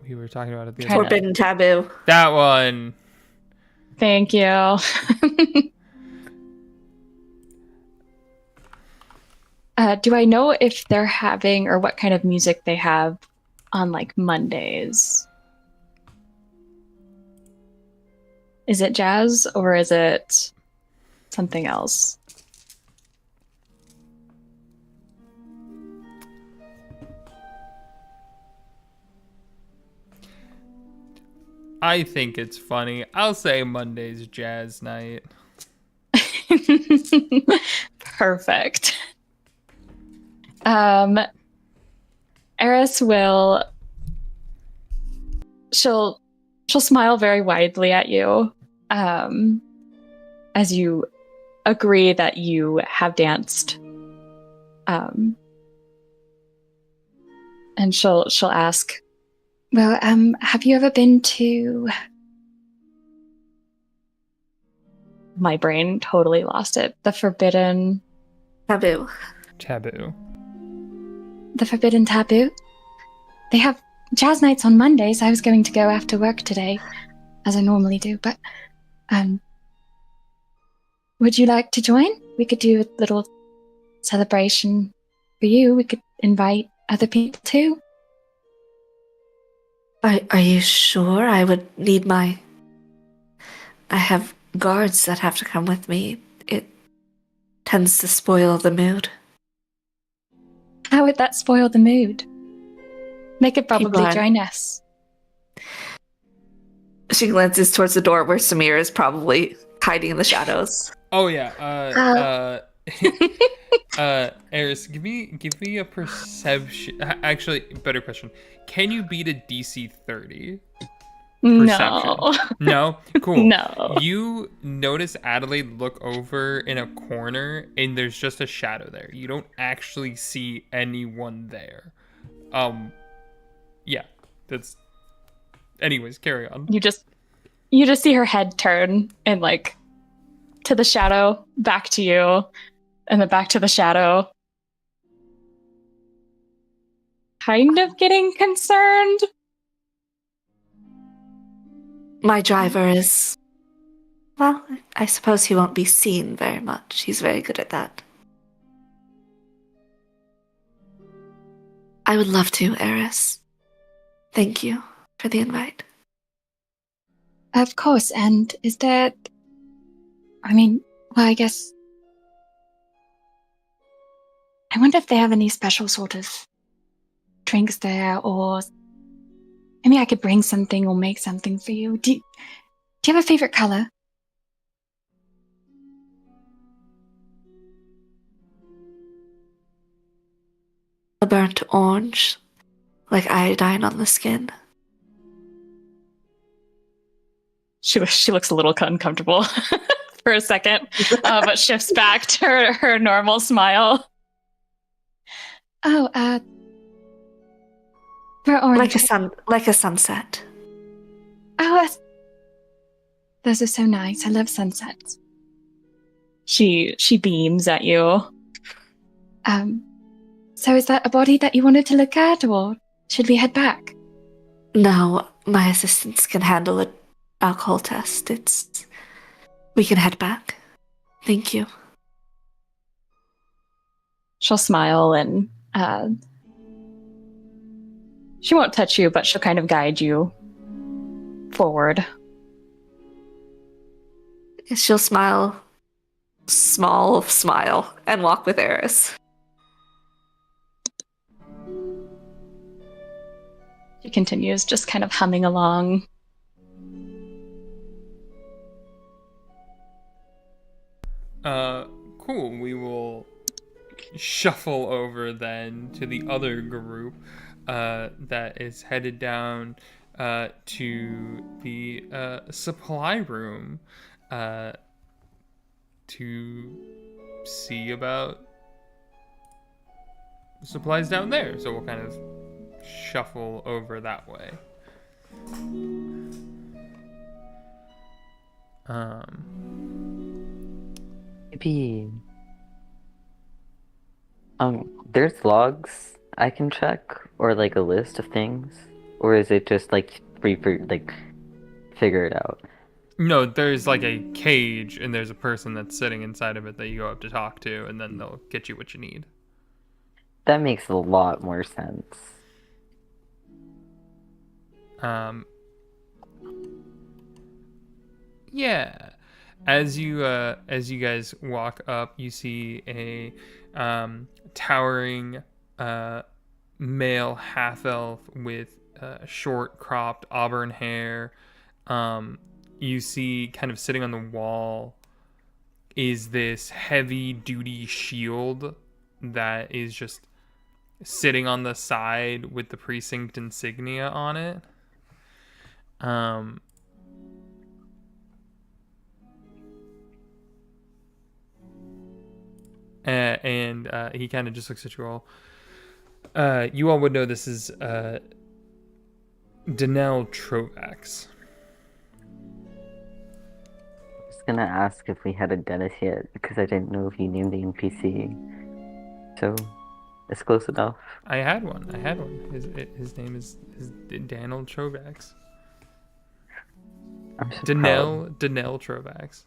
We were talking about it the other Kinda. day. Forbidden Taboo. That one. Thank you. Do I know if they're having or what kind of music they have on like Mondays? Is it jazz or is it something else? I think it's funny. I'll say Monday's jazz night. Perfect. Eris will she'll smile very widely at you as you agree that you have danced. And she'll ask, well, have you ever been to... My brain totally lost it. The Forbidden Taboo. Taboo. They have jazz nights on Mondays. I was going to go after work today, as I normally do, but would you like to join? We could do a little celebration for you. We could invite other people too. Are you sure? I would need I have guards that have to come with me. It tends to spoil the mood. How would that spoil the mood? They could probably People are- join us. She glances towards the door where Samir is probably hiding in the shadows. Oh yeah. Eris, give me a perception. Actually, better question. Can you beat a DC 30? Perception. No. No? Cool. No. You notice Adelaide look over in a corner and there's just a shadow there. You don't actually see anyone there. Yeah. That's anyways, carry on. You just see her head turn and like to the shadow, back to you, and then back to the shadow. Kind of getting concerned. My driver is... Well, I suppose he won't be seen very much. He's very good at that. I would love to, Eris. Thank you for the invite. Of course, and is there... I mean, well, I guess... I wonder if they have any special sort of drinks there, or Maybe I could bring something or make something for you. Do you have a favorite color? A burnt orange, like iodine on the skin. She looks a little uncomfortable for a second, but shifts back to her normal smile. Oh, burnt orange. Like a sunset. Oh, those are so nice. I love sunsets. She beams at you. So is that a body that you wanted to look at, or should we head back? No, my assistants can handle an alcohol test. We can head back. Thank you. She'll smile and she won't touch you, but she'll kind of guide you forward. She'll smile, small smile, and walk with Eris. She continues just kind of humming along. Cool. We will shuffle over then to the other group that is headed down to the supply room to see about supplies down there. So we'll kind of shuffle over that way. Maybe. There's logs I can check, or like a list of things, or is it just like free for like figure it out? No, there's like a cage, and there's a person that's sitting inside of it that you go up to talk to, and then they'll get you what you need. That makes a lot more sense. Yeah. As you guys walk up, you see a towering male half elf with short cropped auburn hair. You see, kind of sitting on the wall, is this heavy duty shield that is just sitting on the side with the Precinct insignia on it. And he kind of just looks at you all. You all would know this is Danelle Trovax. I was gonna ask if we had a dentist yet, because I didn't know if you named the NPC. So, it's close enough. I had one. His name is Danelle Trovax. I'm so proud. Danelle Trovax.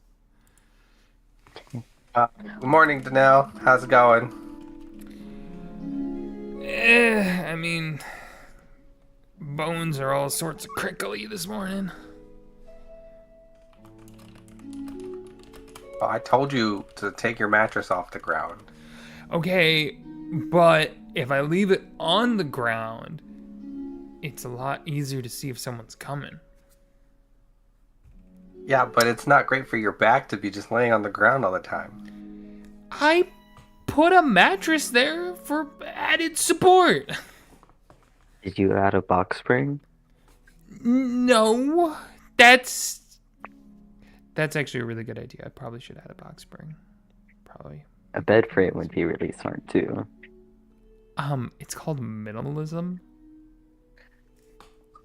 Good morning, Danelle. How's it going? I mean, bones are all sorts of crickly this morning. Oh, I told you to take your mattress off the ground. Okay, but if I leave it on the ground, it's a lot easier to see if someone's coming. Yeah, but it's not great for your back to be just laying on the ground all the time. I put a mattress there for added support. Did you add a box spring? No, that's actually a really good idea. I probably should add a box spring. Probably. A bed frame would be really smart too. It's called minimalism.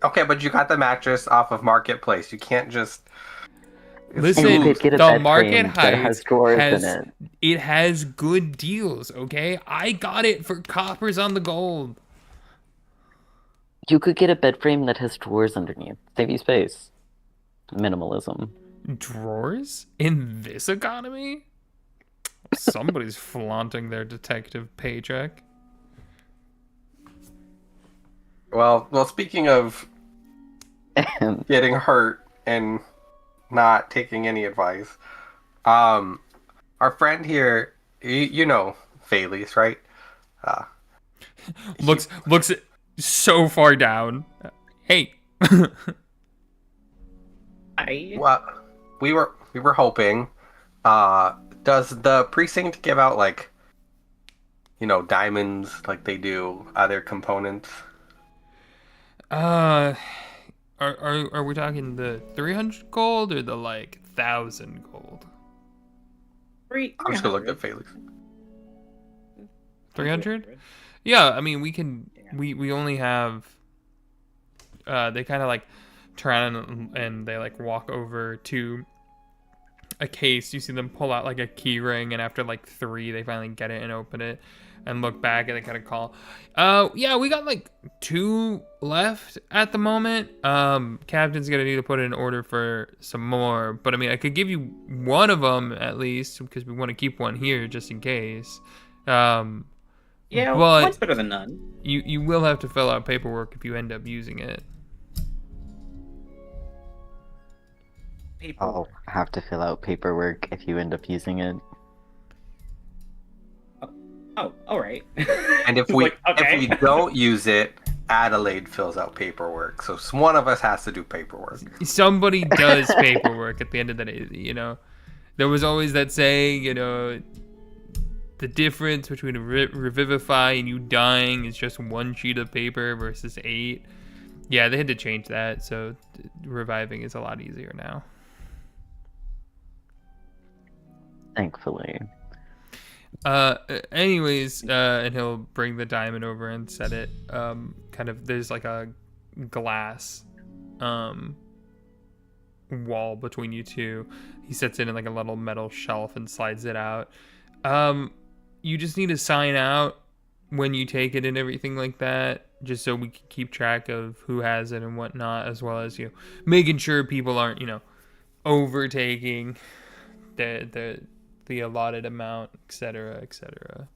Okay, but you got the mattress off of Marketplace. You can't just... Listen, And you could get a the bed Market frame that Heights has drawers in it. It has good deals, okay? I got it for coppers on the gold. You could get a bed frame that has drawers underneath. Save you space. Minimalism. Drawers? In this economy? Somebody's flaunting their detective paycheck. Well, speaking of getting hurt and not taking any advice, our friend here, you know Faylis, right? Looks so far down. Hey, Well, we were hoping. Does the precinct give out like, diamonds like they do other components? Are we talking the 300 gold or the like 1,000 gold? I'm just gonna look at Felix. 300? Yeah, I mean we can. We only have. They kind of like turn and they like walk over to a case. You see them pull out like a key ring, and after like 3, they finally get it and open it and look back and they kind of call. Yeah, we got like 2 left at the moment. Captain's gonna need to put in an order for some more, but I mean I could give you one of them at least because we want to keep one here just in case. Yeah, but one's better than none. You will have to fill out paperwork if you end up using it. I'll have to fill out paperwork if you end up using it. Oh, all right. And if we don't use it, Adelaide fills out paperwork. So one of us has to do paperwork. Somebody does paperwork at the end of the day. There was always that saying, the difference between a revivify and you dying is just 1 sheet of paper versus 8. Yeah, they had to change that, so reviving is a lot easier now. Thankfully. Anyways, and he'll bring the diamond over and set it. There's like a glass wall between you two. He sets it in like a little metal shelf and slides it out. You just need to sign out when you take it and everything like that, just so we can keep track of who has it and whatnot, as well as making sure people aren't overtaking the allotted amount, etc., etc.,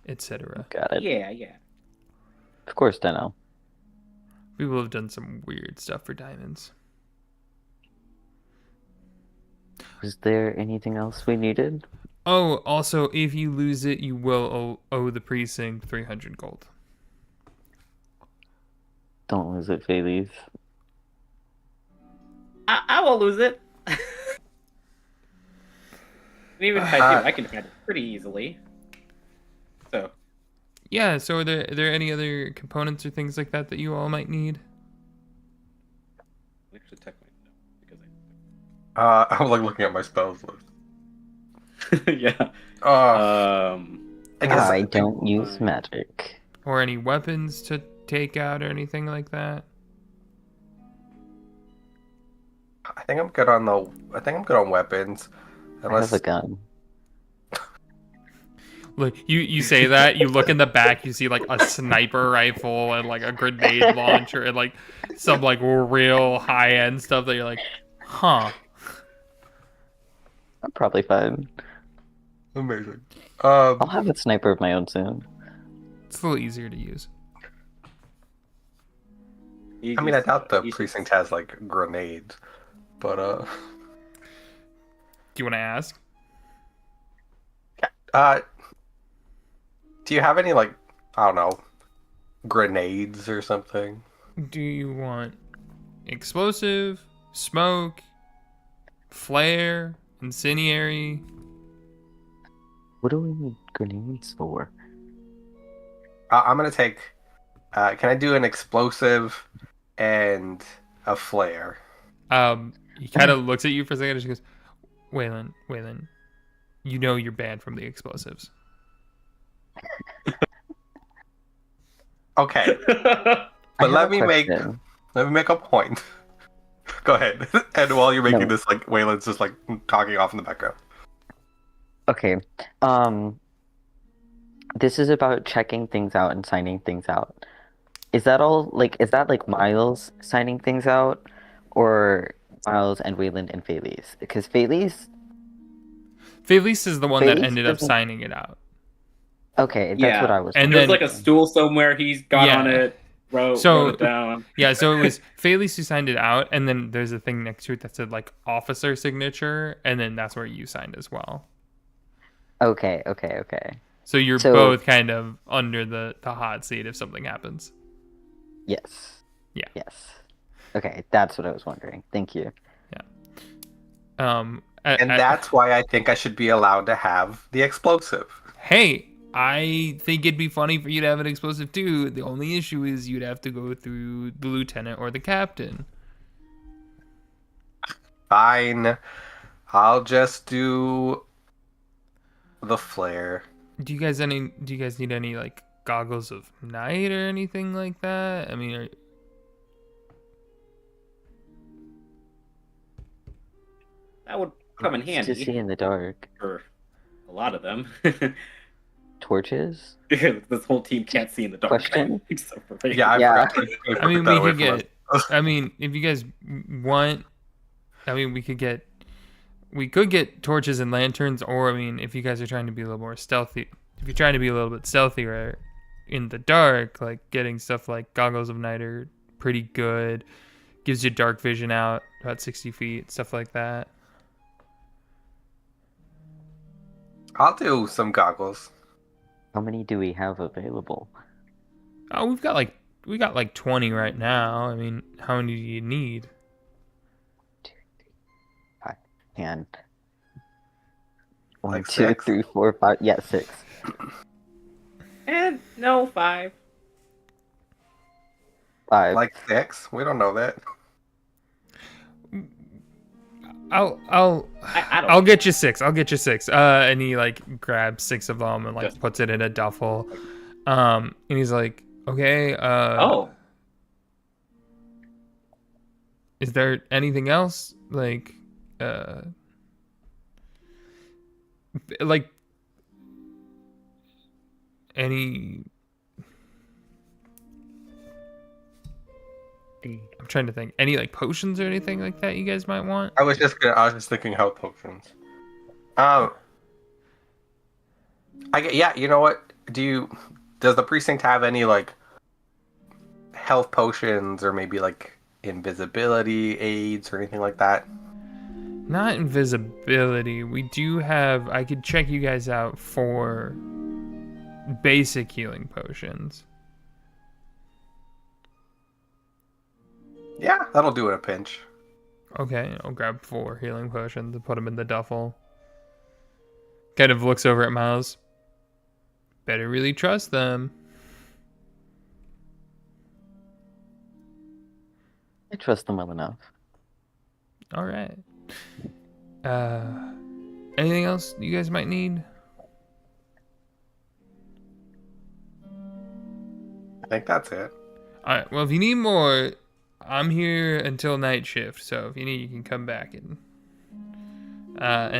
etc. Got it. Yeah. Of course, Deno. People have done some weird stuff for diamonds. Was there anything else we needed? Oh, also, if you lose it, you will owe the precinct 300 gold. Don't lose it, Feliz. I will lose it. And even if I do, I can find it pretty easily. So. Yeah, so are there any other components or things like that you all might need? I'll actually check my notes because I'm like looking at my spells list. yeah. I don't use magic. Or any weapons to take out or anything like that? I think I'm good on weapons. I have a gun. Look, you say that, you look in the back, you see like a sniper rifle and like a grenade launcher and like some like real high end stuff that you're like, huh. I'm probably fine. Amazing. I'll have a sniper of my own soon. It's a little easier to use. I mean, I doubt the precinct has like grenades, but Do you want to ask? Do you have any like, I don't know, grenades or something? Do you want explosive, smoke, flare, incendiary? What do we need grenades for? I'm gonna take. Can I do an explosive and a flare? He kind of looks at you for a second and she goes, Waylon, you're banned from the explosives. Okay, but let me make a point. Go ahead, and while you're making this, like Waylon's just like talking off in the background. Okay, this is about checking things out and signing things out. Is that all? Like, is that like Miles signing things out, or Miles and Wayland and Feliz? Because Feliz is the one that ended up signing it out. Okay, that's what I was. And there's like a stool somewhere. He's got on it. Wrote it down. Yeah, so it was Feliz who signed it out, and then there's a thing next to it that said like officer signature, and then that's where you signed as well. Okay. So you're both kind of under the hot seat if something happens. Yes. Yeah. Yes. Okay, that's what I was wondering. Thank you. And that's why I think I should be allowed to have the explosive. Hey, I think it'd be funny for you to have an explosive too. The only issue is you'd have to go through the lieutenant or the captain. Fine. I'll just do the flare. Do you guys need any like goggles of night or anything like that? I mean, That would come in To handy see in the dark. for a lot of them. Torches? This whole team can't see in the dark. Question? Except for me. Yeah, Yeah. I mean, we could get. I mean, if you guys want, I mean, we could get torches and lanterns, or I mean, if you guys are trying to be a little more stealthy, if you're trying to be a little bit stealthier in the dark, like getting stuff like goggles of night are pretty good. Gives you dark vision out about 60 feet, stuff like that. I'll do some goggles. How many do we have available? Oh, we got like 20 right now. I mean, how many do you need? 2, 3, 5, and 1, Like 2, 6? 3, 4, 5. Yeah, 6. And no 5. 5. Like 6? We don't know that. I'll get you 6. I'll get you 6. And he like grabs 6 of them and like puts it in a duffel. And he's like, okay. Oh. Is there anything else like any? I'm trying to think. Any like potions or anything like that you guys might want? I was just thinking health potions. Yeah, you know what? Does the precinct have any like health potions or maybe like invisibility aids or anything like that? Not invisibility. We do have. I could check you guys out for basic healing potions. Yeah, that'll do in a pinch. Okay, I'll grab 4 healing potions and put them in the duffel. Kind of looks over at Miles. Better really trust them. I trust them well enough. All right. Anything else you guys might need? I think that's it. All right. Well, if you need more, I'm here until night shift. So if you need, you can come back and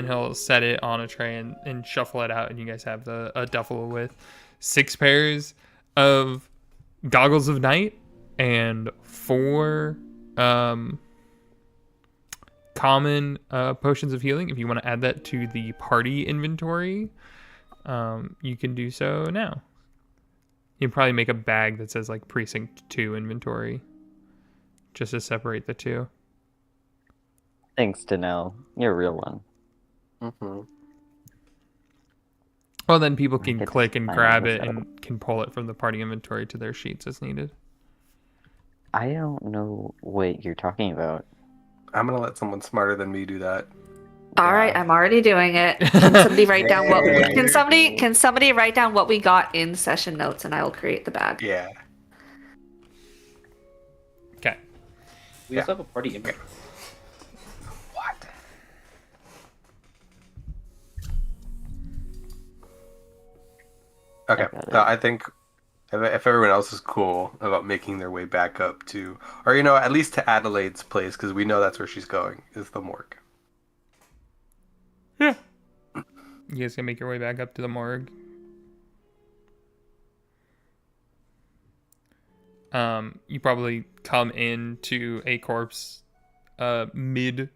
he'll set it on a tray and shuffle it out, and you guys have a duffel with 6 pairs of goggles of night and 4 common potions of healing. If you want to add that to the party inventory, you can do so now. You can probably make a bag that says like Precinct 2 inventory, just to separate the two. Thanks, Danelle. You're a real one. Mm-hmm. Well, then people I can get to click and find grab this it out. and can pull it from the party inventory to their sheets as needed. I don't know what you're talking about. I'm gonna let someone smarter than me do that. All right, I'm already doing it. Can somebody write down what? Can somebody write down what we got in session notes, and I will create the bag. Yeah. Okay. We also have a party image. What? Okay. So I think if everyone else is cool about making their way back up to, or at least to Adelaide's place, because we know that's where she's going, is the morgue. Yeah. You guys can make your way back up to the morgue. You probably come into a corpse mid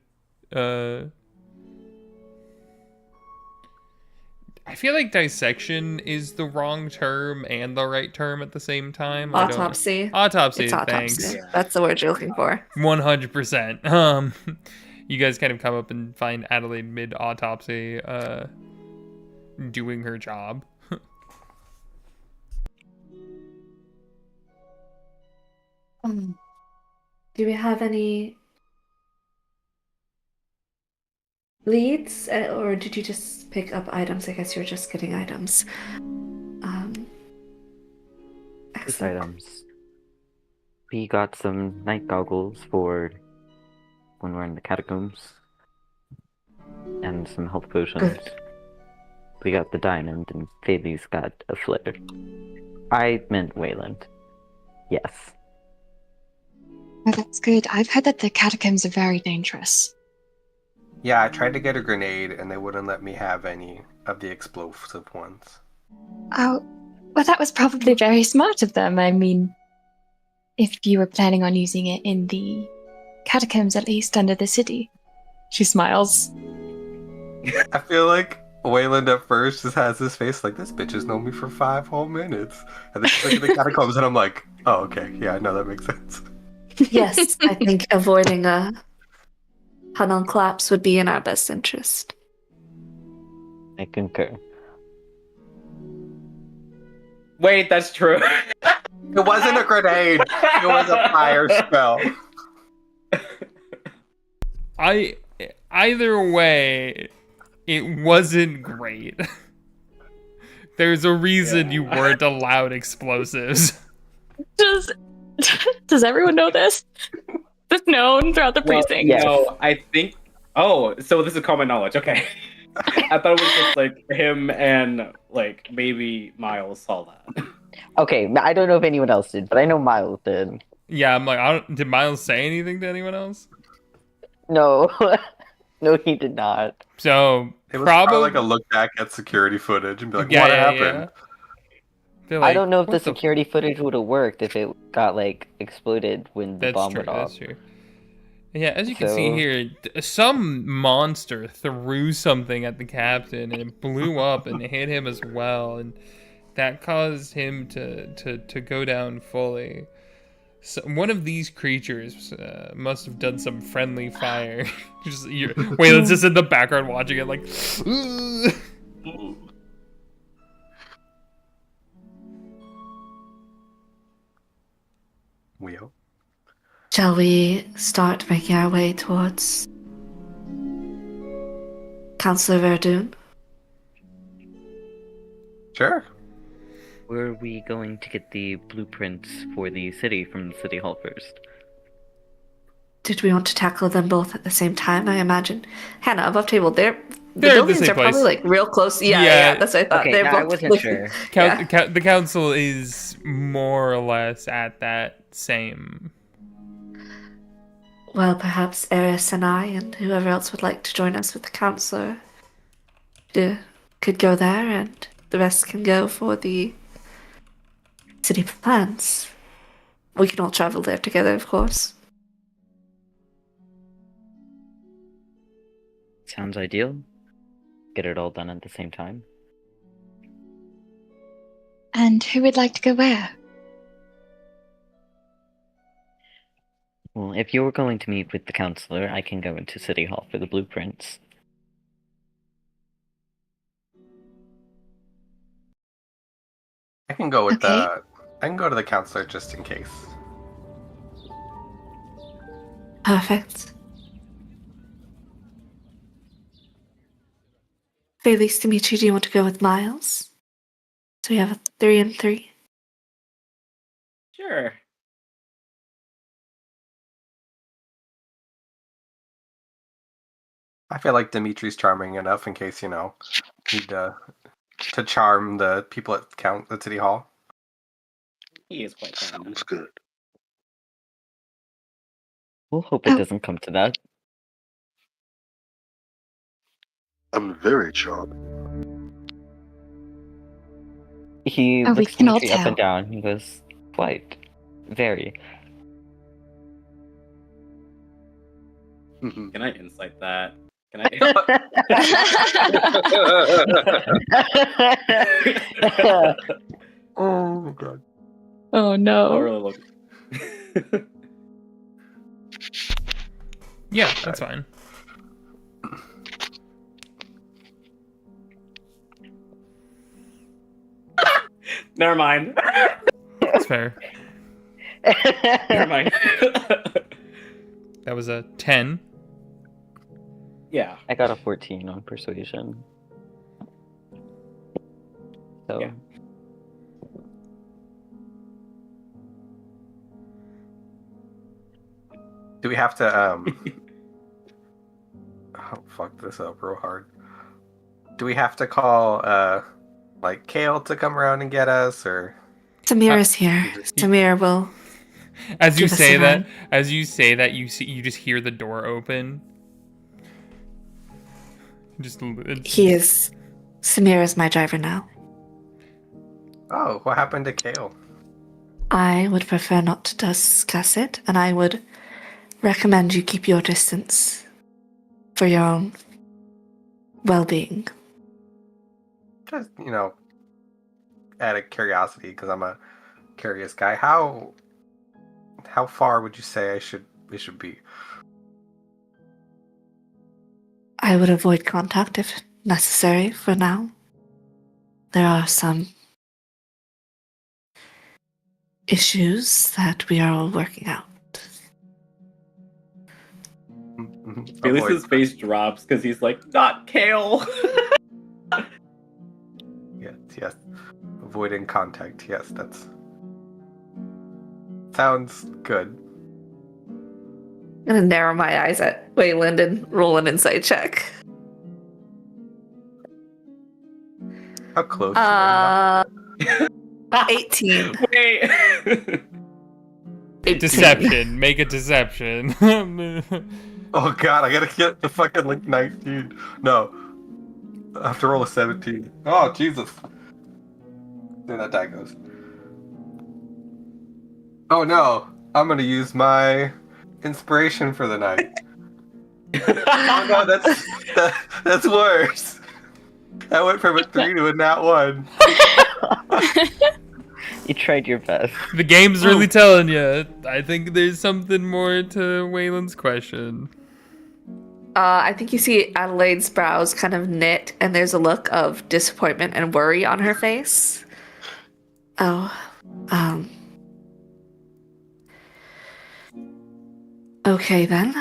I feel like dissection is the wrong term and the right term at the same time. Autopsy. Autopsy. It's Thanks. autopsy. That's the word you're looking for. 100%. You guys kind of come up and find Adelaide mid autopsy, doing her job. Do we have any leads, or did you just pick up items? I guess you're just getting items. These Excellent. items. We got some night goggles for when we're in the catacombs, and some health potions. Good. We got the diamond, and Phoebe's got a flare. I meant Wayland. Yes. Oh, that's good. I've heard that the catacombs are very dangerous. Yeah, I tried to get a grenade and they wouldn't let me have any of the explosive ones. Oh, well, that was probably very smart of them. I mean, if you were planning on using it in the catacombs, at least under the city. She smiles. I feel like Wayland at first just has this face like, this bitch has known me for 5 whole minutes. And then she's like in the catacombs and I'm like, oh, okay, yeah, I know that makes sense. Yes, I think avoiding a tunnel collapse would be in our best interest. I concur. Wait, that's true. It wasn't a grenade. It was a fire spell. Either way, it wasn't great. There's a reason you weren't allowed explosives. Does everyone know this? It's known throughout the precinct. yes. No, I think. Oh, so this is common knowledge. Okay. I thought it was just like him and like maybe Miles saw that. Okay, I don't know if anyone else did, but I know Miles did. Yeah, I'm like, did Miles say anything to anyone else? No. No, he did not. So It was probably probably like a look back at security footage and be like, what happened? Feel I like, don't know if the what security footage would have worked if it got, like, exploded when the That's bomb true. went off. That's true. Yeah, as you can see So- here, some monster threw something at the captain and it blew up and hit him as well, and that caused him to go down fully. So one of these creatures must have done some friendly fire. Waylon's just in the background watching it, like. Wheel. Shall we start making our way towards Councillor Verdun? Sure. Were we going to get the blueprints for the city from the city hall first? Did we want to tackle them both at the same time? I imagine. Hannah, above table, the They're at the buildings same are probably place. like real close. Yeah, Yeah. that's what I thought. Okay, They're no, I both wasn't sure. Yeah. The council is more or less at that same. Well, perhaps Eris and I and whoever else would like to join us with the councillor could go there, and the rest can go for the city plans. We can all travel there together, of course. Sounds ideal. Get it all done at the same time. And who would like to go where? Well, if you're going to meet with the counselor, I can go into City Hall for the blueprints. I can go with Okay. I can go to the counselor just in case. Perfect. Felice Dimitri, do you want to go with Miles? So we have a 3 and 3. Sure. I feel like Dimitri's charming enough in case, need to charm the people at City Hall. He is quite charming. Sounds good. We'll hope it Oh. doesn't come to that. I'm very charming. He Oh, we looks can all Dimitri up tell. and down. He goes, quite. Very. Can I insight that? Can I? Oh god. Oh I'll no. really look. Yeah, that's fine. Never mind. That's fair. Never mind. That was a 10. Yeah. I got a 14 on persuasion. So Yeah. Do we have to oh, fuck this up real hard. Do we have to call like Kale to come around and get us, or Samir is here. Samir will. As you Give us say a that, hand. you just hear the door open. He is. Samir is my driver now. oh, what happened to Kale? I would prefer not to discuss it, and I would recommend you keep your distance for your own well-being. Just out of curiosity, because I'm a curious guy. How far would you say we should be? I would avoid contact if necessary for now. There are some issues that we are all working out. Felix's face drops because he's like, not Kale. Yes. Avoiding contact. Yes, that's sounds good. I'm gonna narrow my eyes at Wayland and roll an insight check. How close? 18. Wait. 18. Deception. Make a deception. Oh god, I gotta get the fucking 19. No. I have to roll a 17. Oh, Jesus. There that die goes. Oh no, I'm gonna use my inspiration for the night. Oh no, that's worse. I went from a 3 to a nat 1. you tried your best. The game's really telling you. I think there's something more to Wayland's question. I think you see Adelaide's brows kind of knit, and there's a look of disappointment and worry on her face. Oh, okay then.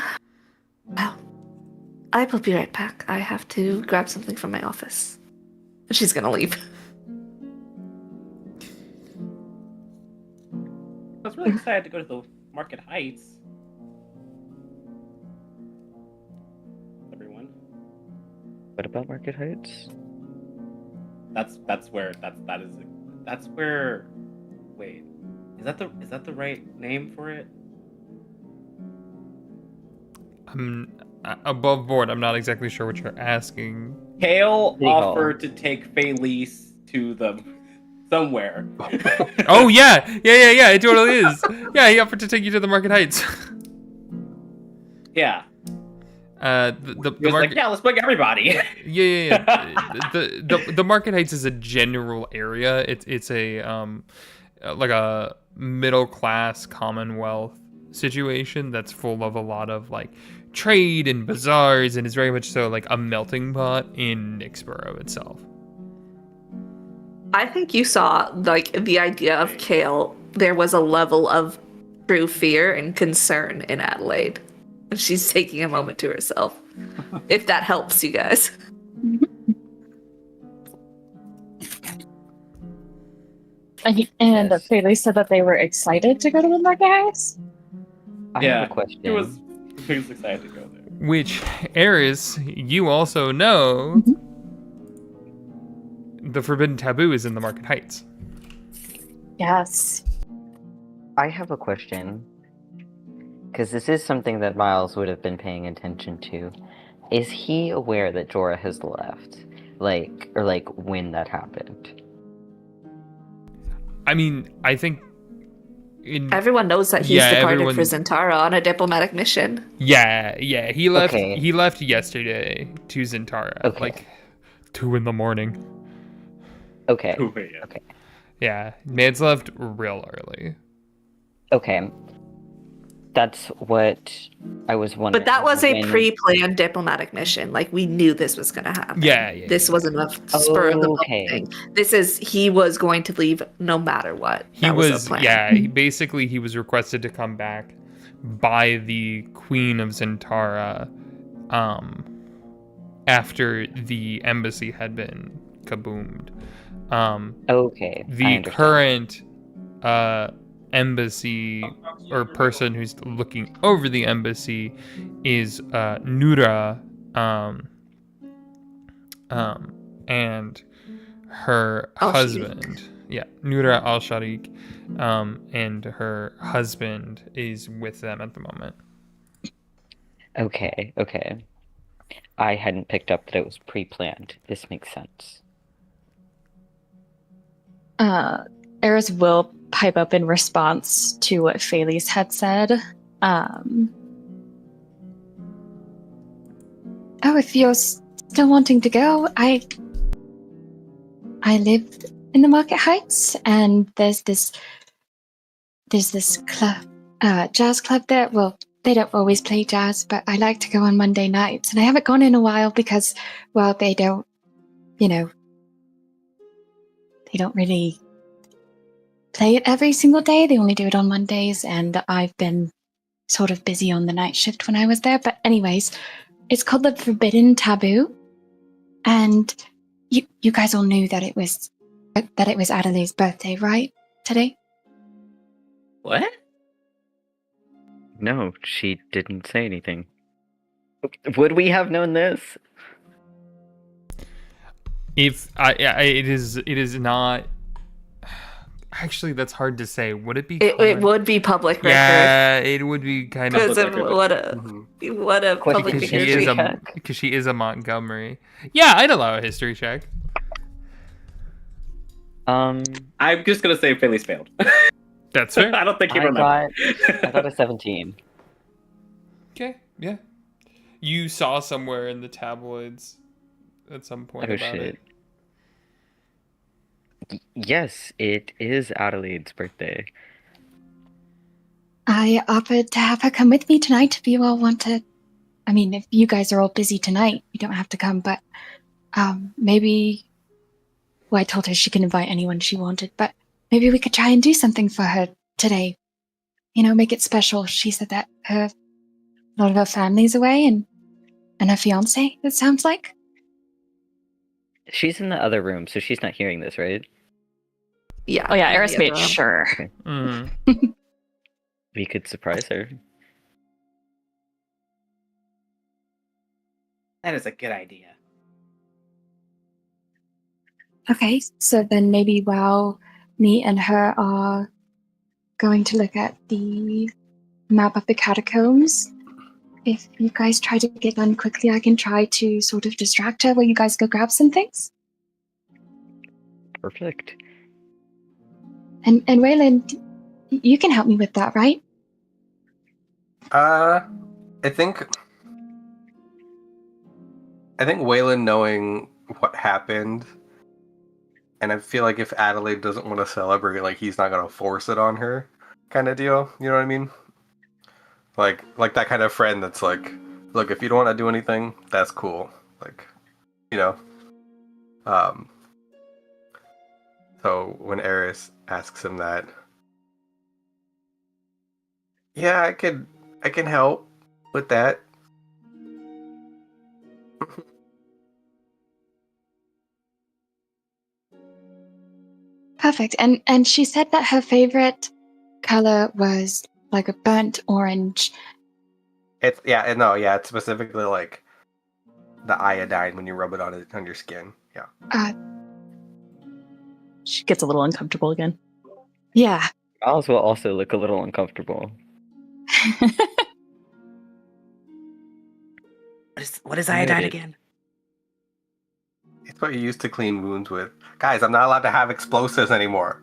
Well, I will be right back. I have to grab something from my office. And she's gonna leave. I was really excited to go to the Market Heights. Everyone. What about Market Heights? That's where. Wait, is that the right name for it? I'm above board. I'm not exactly sure what you're asking. Kale City Hall. offered to take Felice to the somewhere. Oh yeah. It totally is. Yeah, he offered to take you to the Market Heights. Yeah. The He was like, yeah, let's bring everybody. Yeah. The Market Heights is a general area. It's a like a middle class Commonwealth situation that's full of a lot of like trade and bazaars, and is very much so like a melting pot in Nyxborough itself. I think you saw, like, the idea of Kale. There was a level of true fear and concern in Adelaide. And she's taking a moment to herself. If that helps you guys. And Yes. Bailey said that they were excited to go to the Market Heights. I Yeah, have a question. he was excited to go there. Which, Eris, you also know the Forbidden Taboo is in the Market Heights. Yes. I have a question. Because this is something that Miles would have been paying attention to. Is he aware that Jorah has left? Or when that happened? I mean, I think Everyone knows that he's departed everyone- for Zentara on a diplomatic mission. Yeah, he left. Okay. He left yesterday to Zentara, Okay. like 2 a.m. Okay. Oh, yeah. Yeah, Mads left real early. Okay. That's what I was wondering. But that was a when- pre-planned diplomatic mission. Like, we knew this was going to happen. Yeah. This wasn't a spur of the moment Okay. thing. He was going to leave no matter what. He That was a plan. he was requested to come back by the Queen of Zentara after the embassy had been kaboomed. Okay, I The understand. current embassy or person who's looking over the embassy is Nura, and her Al-Sharik. husband. Yeah, Nura al-Sharik, and her husband is with them at the moment. Okay. I hadn't picked up that it was pre-planned. This makes sense. Eris will pipe up in response to what Phelis had said. If you're still wanting to go, I live in the Market Heights, and there's this club, jazz club there. Well, they don't always play jazz, but I like to go on Monday nights, and I haven't gone in a while because, well, they don't really play it every single day. They only do it on Mondays, and I've been sort of busy on the night shift when I was there. But anyways, it's called the Forbidden Taboo, and you guys all knew that it was Adelaide's birthday, right? Today? What? No, she didn't say anything. Would we have known this? If it is not. Actually, that's hard to say. Would it be? It would be public record. Yeah, it would be kind of Because of record. what a public Because figure she is she a- because she is a Montgomery. Yeah, I'd allow a history check. I'm just gonna say Philly's failed. That's fair. I don't think he I remembers. got a 17. Okay, yeah. You saw somewhere in the tabloids at some point Oh about shit. it. Yes, it is Adelaide's birthday. I offered to have her come with me tonight if you all want to. I mean, if you guys are all busy tonight, you don't have to come, but maybe. Well, I told her she could invite anyone she wanted, but maybe we could try and do something for her today. Make it special. She said that a lot of her family's away and her fiance, it sounds like. She's in the other room, so she's not hearing this, right? Yeah. Oh, yeah, in the Eris other made room. sure. Mm. We could surprise her. That is a good idea. Okay, so then maybe while me and her are going to look at the map of the catacombs, if you guys try to get done quickly, I can try to sort of distract her while you guys go grab some things. Perfect. And Waylon, you can help me with that, right? I think Waylon knowing what happened, and I feel like if Adelaide doesn't want to celebrate, like he's not gonna force it on her, kind of deal. You know what I mean? Like that kind of friend that's like, look, if you don't want to do anything, that's cool. Like, So when Eris asks him that, yeah, I can help with that. Perfect. And she said that her favorite color was like a burnt orange. It's specifically like the iodine when you rub it on your skin. Yeah. She gets a little uncomfortable again. Yeah. Miles will also look a little uncomfortable. What is iodine Noted. again? It's what you use to clean wounds with. Guys, I'm not allowed to have explosives anymore.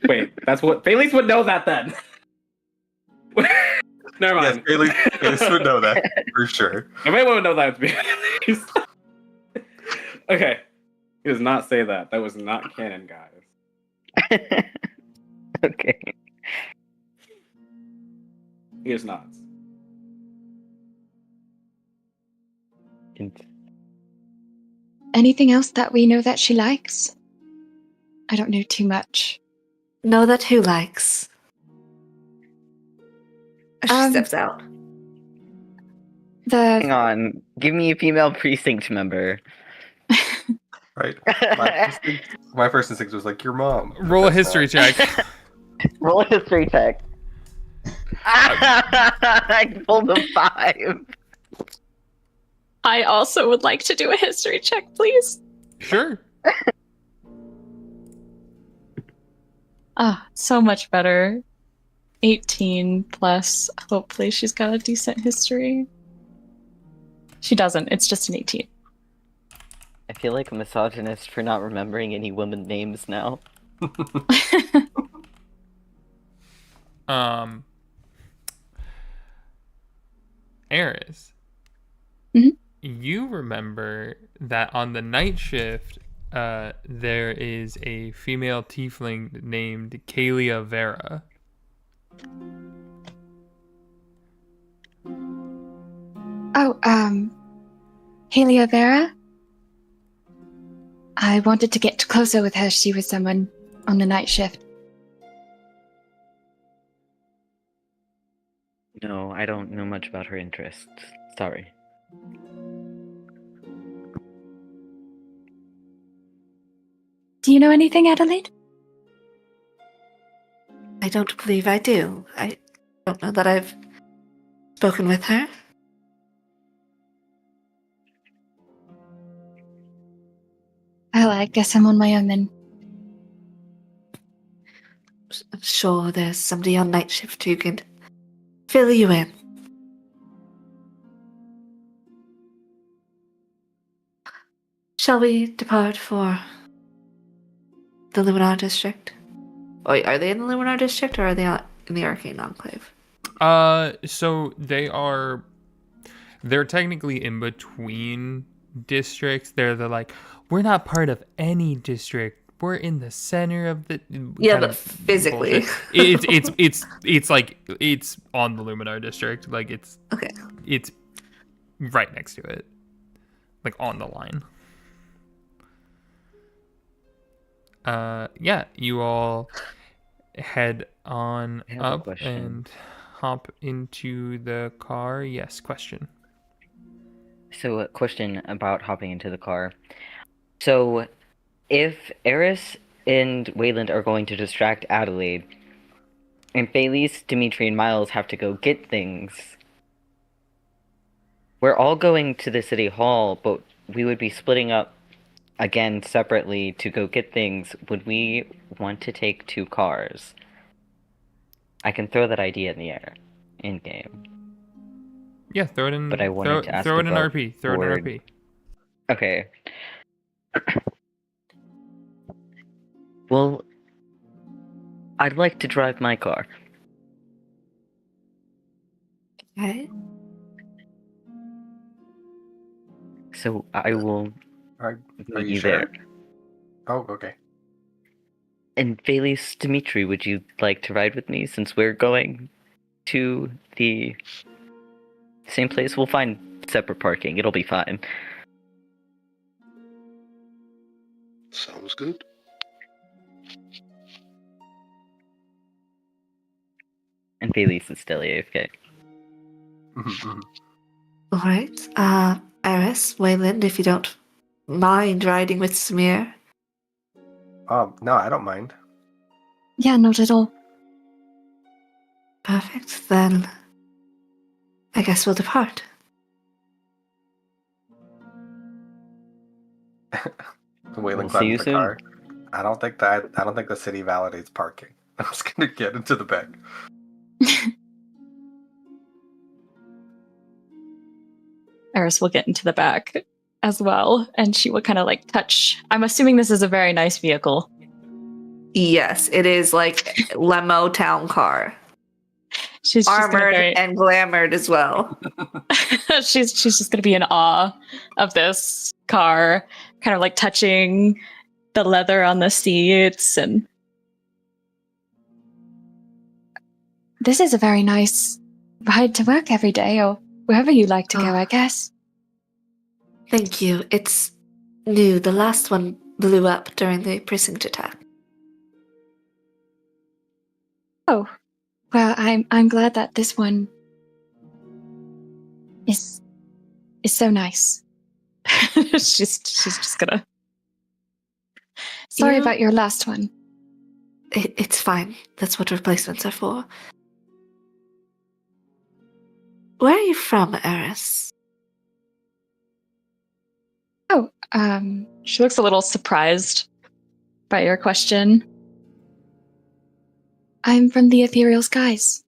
Wait, that's what Bailey's would know that then. Never Yes, mind. Bailey would know that for sure. Everyone would know that. Okay. He does not say that. That was not canon, guys. Okay. He just nods. Anything else that we know that she likes? I don't know too much. Know that who likes. She steps out. Hang The on. Give me a female precinct member. Right. My first instinct was like your mom. but Roll a that's history not. check. Roll a history check. I pulled a 5. I also would like to do a history check, please. Sure. Ah, so much better. 18 plus. Hopefully she's got a decent history. She doesn't. It's just an 18. I feel like a misogynist for not remembering any women names now. Eris, Mhm. you remember that on the night shift, there is a female tiefling named Kalia Vera. Oh, Helia Vera? I wanted to get closer with her. She was someone on the night shift. No, I don't know much about her interests. Sorry. Do you know anything, Adelaide? I don't believe I do. I don't know that I've spoken with her. Well, I guess I'm on my own then. I'm sure there's somebody on night shift who can fill you in. Shall we depart for the Luminar District? Wait, are they in the Luminar District or are they in the Arcane Enclave? So they're technically in between districts. They're like, we're not part of any district. We're in the center of the Yeah, kind but of physically. bullshit. It's like it's on the Luminar district. Like it's Okay. It's right next to it, like on the line. Yeah, you all head on I have a up question. and hop into the car. Yes, question. So, a question about hopping into the car. So, if Eris and Wayland are going to distract Adelaide, and Felice, Dimitri, and Miles have to go get things, we're all going to the city hall, but we would be splitting up again separately to go get things. Would we want to take 2 cars? I can throw that idea in the air, in game. Yeah, throw it in. But I wanted to ask throw it in about RP. Throw it in Ford. RP. Okay. Well, I'd like to drive my car. Okay. So I will Are meet you you sure? there. Oh, okay. And Felice, Dimitri, would you like to ride with me since we're going to the same place? We'll find separate parking. It'll be fine. Sounds good. And Felice is still AFK. All right. Eris, Wayland, if you don't mind riding with Samir. No, I don't mind. Yeah, not at all. Perfect. Then I guess we'll depart. Wayland We'll see climbs you the soon. car. I don't think the city validates parking. I'm just gonna get into the back. Eris will get into the back as well, and she will kind of like touch. I'm assuming this is a very nice vehicle. Yes, it is like limo town car. She's just gonna Armored very, and glamored as well. she's just gonna be in awe of this car, kind of like touching the leather on the seats, and this is a very nice ride to work every day, or wherever you like to go, I guess. Thank you. It's new. The last one blew up during the Precinct attack. Oh, Well, I'm glad that this one is so nice. she's just gonna. Sorry You- about your last one. It's fine. That's what replacements are for. Where are you from, Eris? Oh, she looks a little surprised by your question. I'm from the ethereal skies.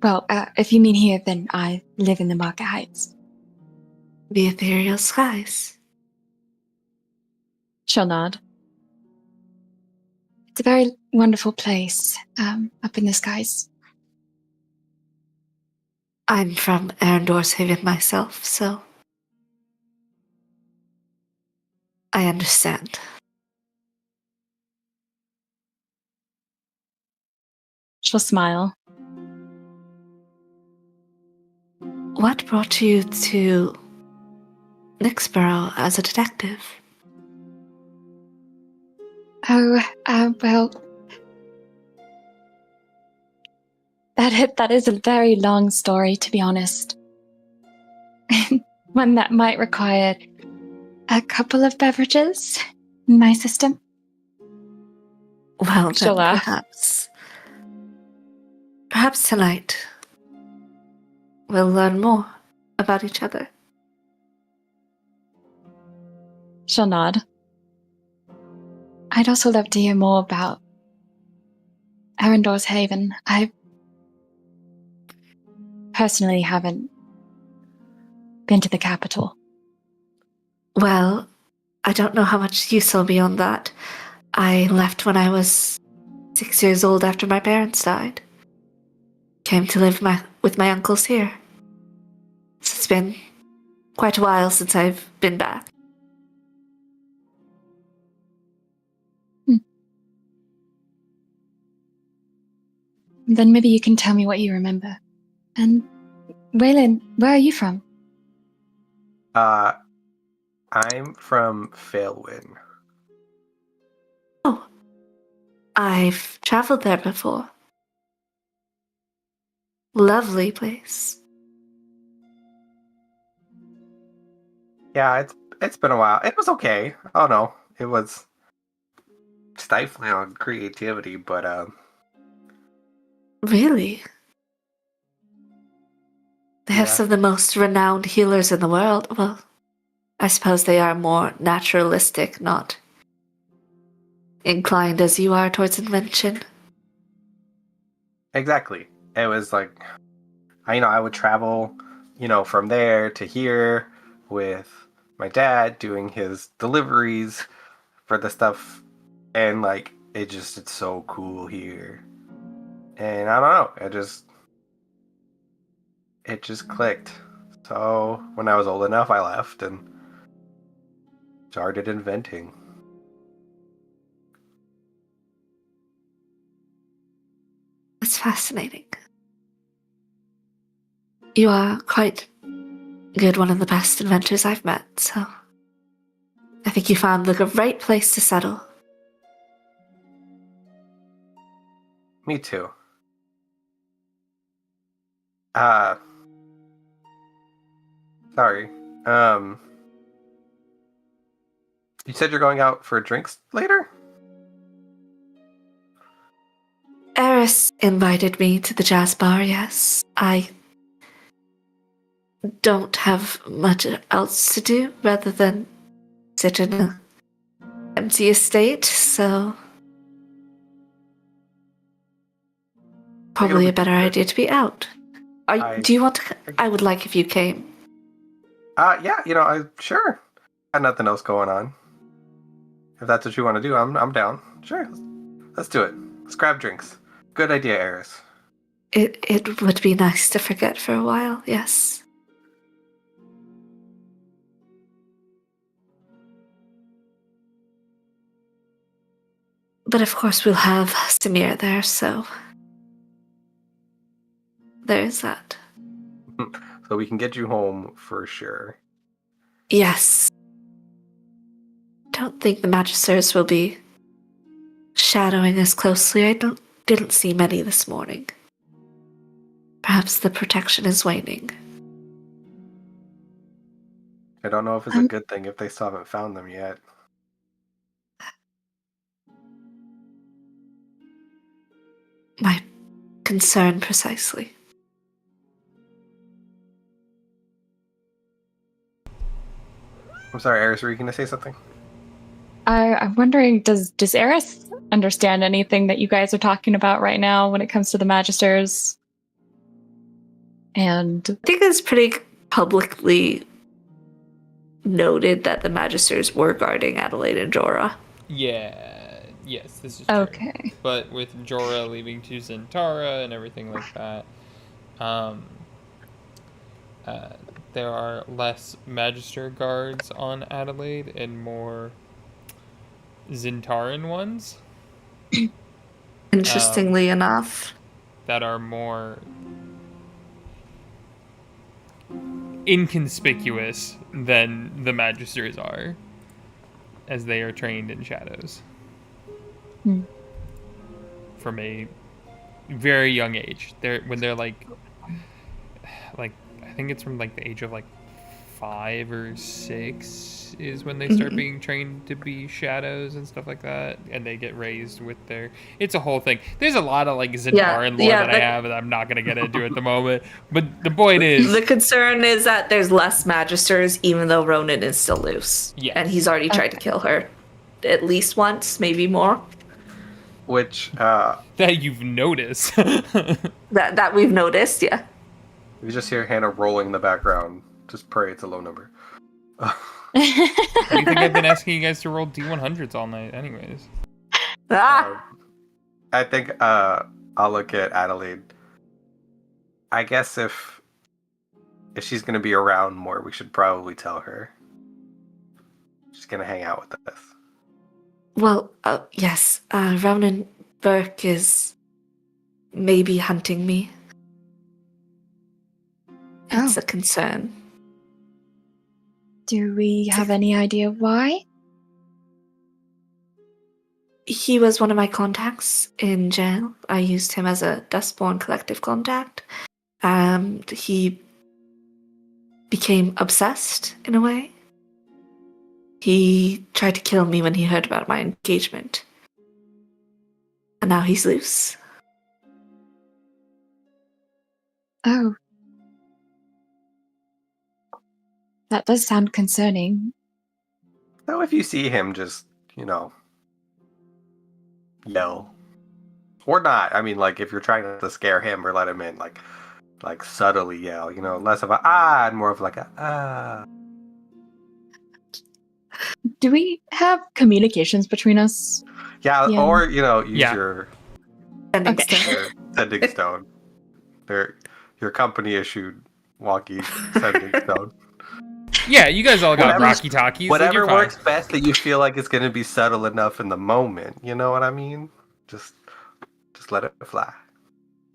Well, if you mean here, then I live in the Market Heights. The ethereal skies. She'll nod. It's a very wonderful place, up in the skies. I'm from Arendor's Haven myself, so I understand. She'll smile. What brought you to Nyxborough as a detective? Oh, well, that is a very long story, to be honest. One that might require a couple of beverages in my system. Well, She'll then laugh. perhaps tonight we'll learn more about each other. She'll nod. I'd also love to hear more about Arendor's Haven. I personally haven't been to the capital. Well, I don't know how much use I'll be on that. I left when I was 6 years old after my parents died. Came to live with my uncles here. So it's been quite a while since I've been back. Then maybe you can tell me what you remember. And Waylon, where are you from? I'm from Failwyn. Oh, I've traveled there before. Lovely place. Yeah, it's been a while. It was okay. Oh no, it was stifling on creativity, but Really? They have Yeah. some of the most renowned healers in the world. Well, I suppose they are more naturalistic, not inclined as you are towards invention. exactly. It was like I would travel, from there to here with my dad doing his deliveries for the stuff, and like it's so cool here. And I don't know, it just clicked. So when I was old enough, I left and started inventing. It's fascinating. You are quite good, one of the best inventors I've met, so I think you found the right place to settle. Me too. Sorry. You said you're going out for drinks later? Eris invited me to the jazz bar, yes. I don't have much else to do rather than sit in an empty estate, so probably a better idea to be out. Do you want to? I would like if you came. Yeah, I sure. Got nothing else going on. If that's what you want to do, I'm down. Sure, let's do it. Let's grab drinks. Good idea, Eris. It would be nice to forget for a while, yes. But of course we'll have Samir there, so there's that. So we can get you home for sure. Yes. Don't think the Magisters will be shadowing us closely. I don't didn't see many this morning. Perhaps the protection is waning. I don't know if it's a good thing if they still haven't found them yet. My concern precisely. I'm sorry, Eris, were you going to say something? I'm wondering, does Eris understand anything that you guys are talking about right now when it comes to the Magisters? And I think it's pretty publicly noted that the Magisters were guarding Adelaide and Jorah. Yeah, yes, this is true. okay. But with Jorah leaving to Zentara and everything like that, there are less Magister guards on Adelaide and more Zentaran ones. Interestingly enough. That are more inconspicuous than the Magisters are, as they are trained in shadows. From a very young age. When they're like I think it's from like the age of like 5 or 6 is when they start being trained to be shadows and stuff like that, and they get raised with their. It's a whole thing. There's a lot of like Zentaran lore that I have, and I'm not gonna get into at the moment. But the point is, the concern is that there's less Magisters, even though Ronan is still loose. Yes. And he's already tried to kill her, at least once, maybe more. Which that you've noticed. That we've noticed, yeah. you just hear Hannah rolling in the background. Just pray it's a low number. What do you think I've been asking you guys to roll D100s all night, anyways? I think I'll look at Adelaide. I guess if she's gonna be around more, we should probably tell her. She's gonna hang out with us. Well, yes, Ronan Burke is maybe hunting me. It's a concern. Do we have any idea why? He was one of my contacts in jail. I used him as a Dustborn collective contact. He became obsessed in a way. He tried to kill me when he heard about my engagement. And now he's loose. Oh. That does sound concerning. So if you see him, just, yell. Or not. I mean, like, if you're trying to scare him or let him in, like subtly yell, less of a ah and more of like a ah. Do we have communications between us? Yeah, Yeah. or, use your Sending Okay. stone. your sending stone. Your company issued walkie sending stone. Yeah, you guys all got Whatever- Rocky Talkies. Whatever works best that you feel like it's gonna be subtle enough in the moment. You know what I mean? Just let it fly.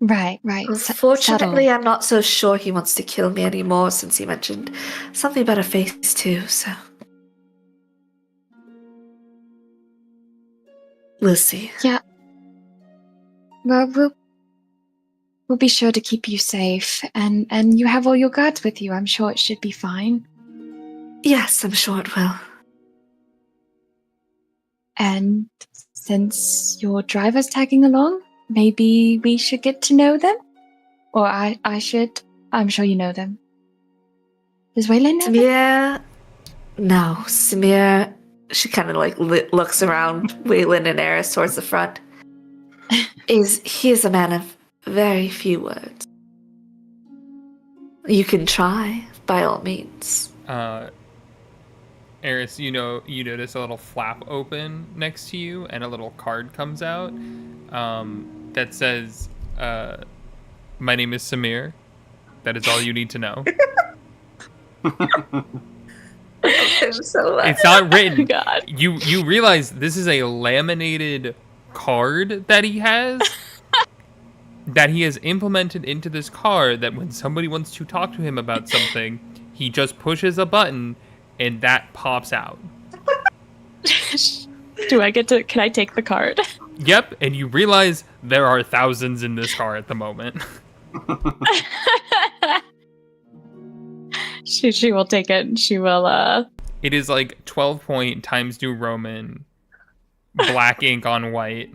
Right. Unfortunately, I'm not so sure he wants to kill me anymore since he mentioned something about a face too, so. We'll see. Yeah. Well, we'll be sure to keep you safe, and you have all your guards with you. I'm sure it should be fine. Yes, I'm sure it will. And since your driver's tagging along, maybe we should get to know them? Or I should. I'm sure you know them. Does Waylon know them? Samir. No, Samir. She kind of looks around Waylon and Eris towards the front. He is a man of very few words. You can try, by all means. Eris, you notice a little flap open next to you, and a little card comes out that says, "My name is Samir. That is all you need to know." It's not written. God. You realize this is a laminated card that he has. That he has implemented into this card, that when somebody wants to talk to him about something, he just pushes a button and that pops out. Can I take the card? Yep, and you realize there are thousands in this car at the moment. She will take it. She will. It is like 12 point Times New Roman, black ink on white.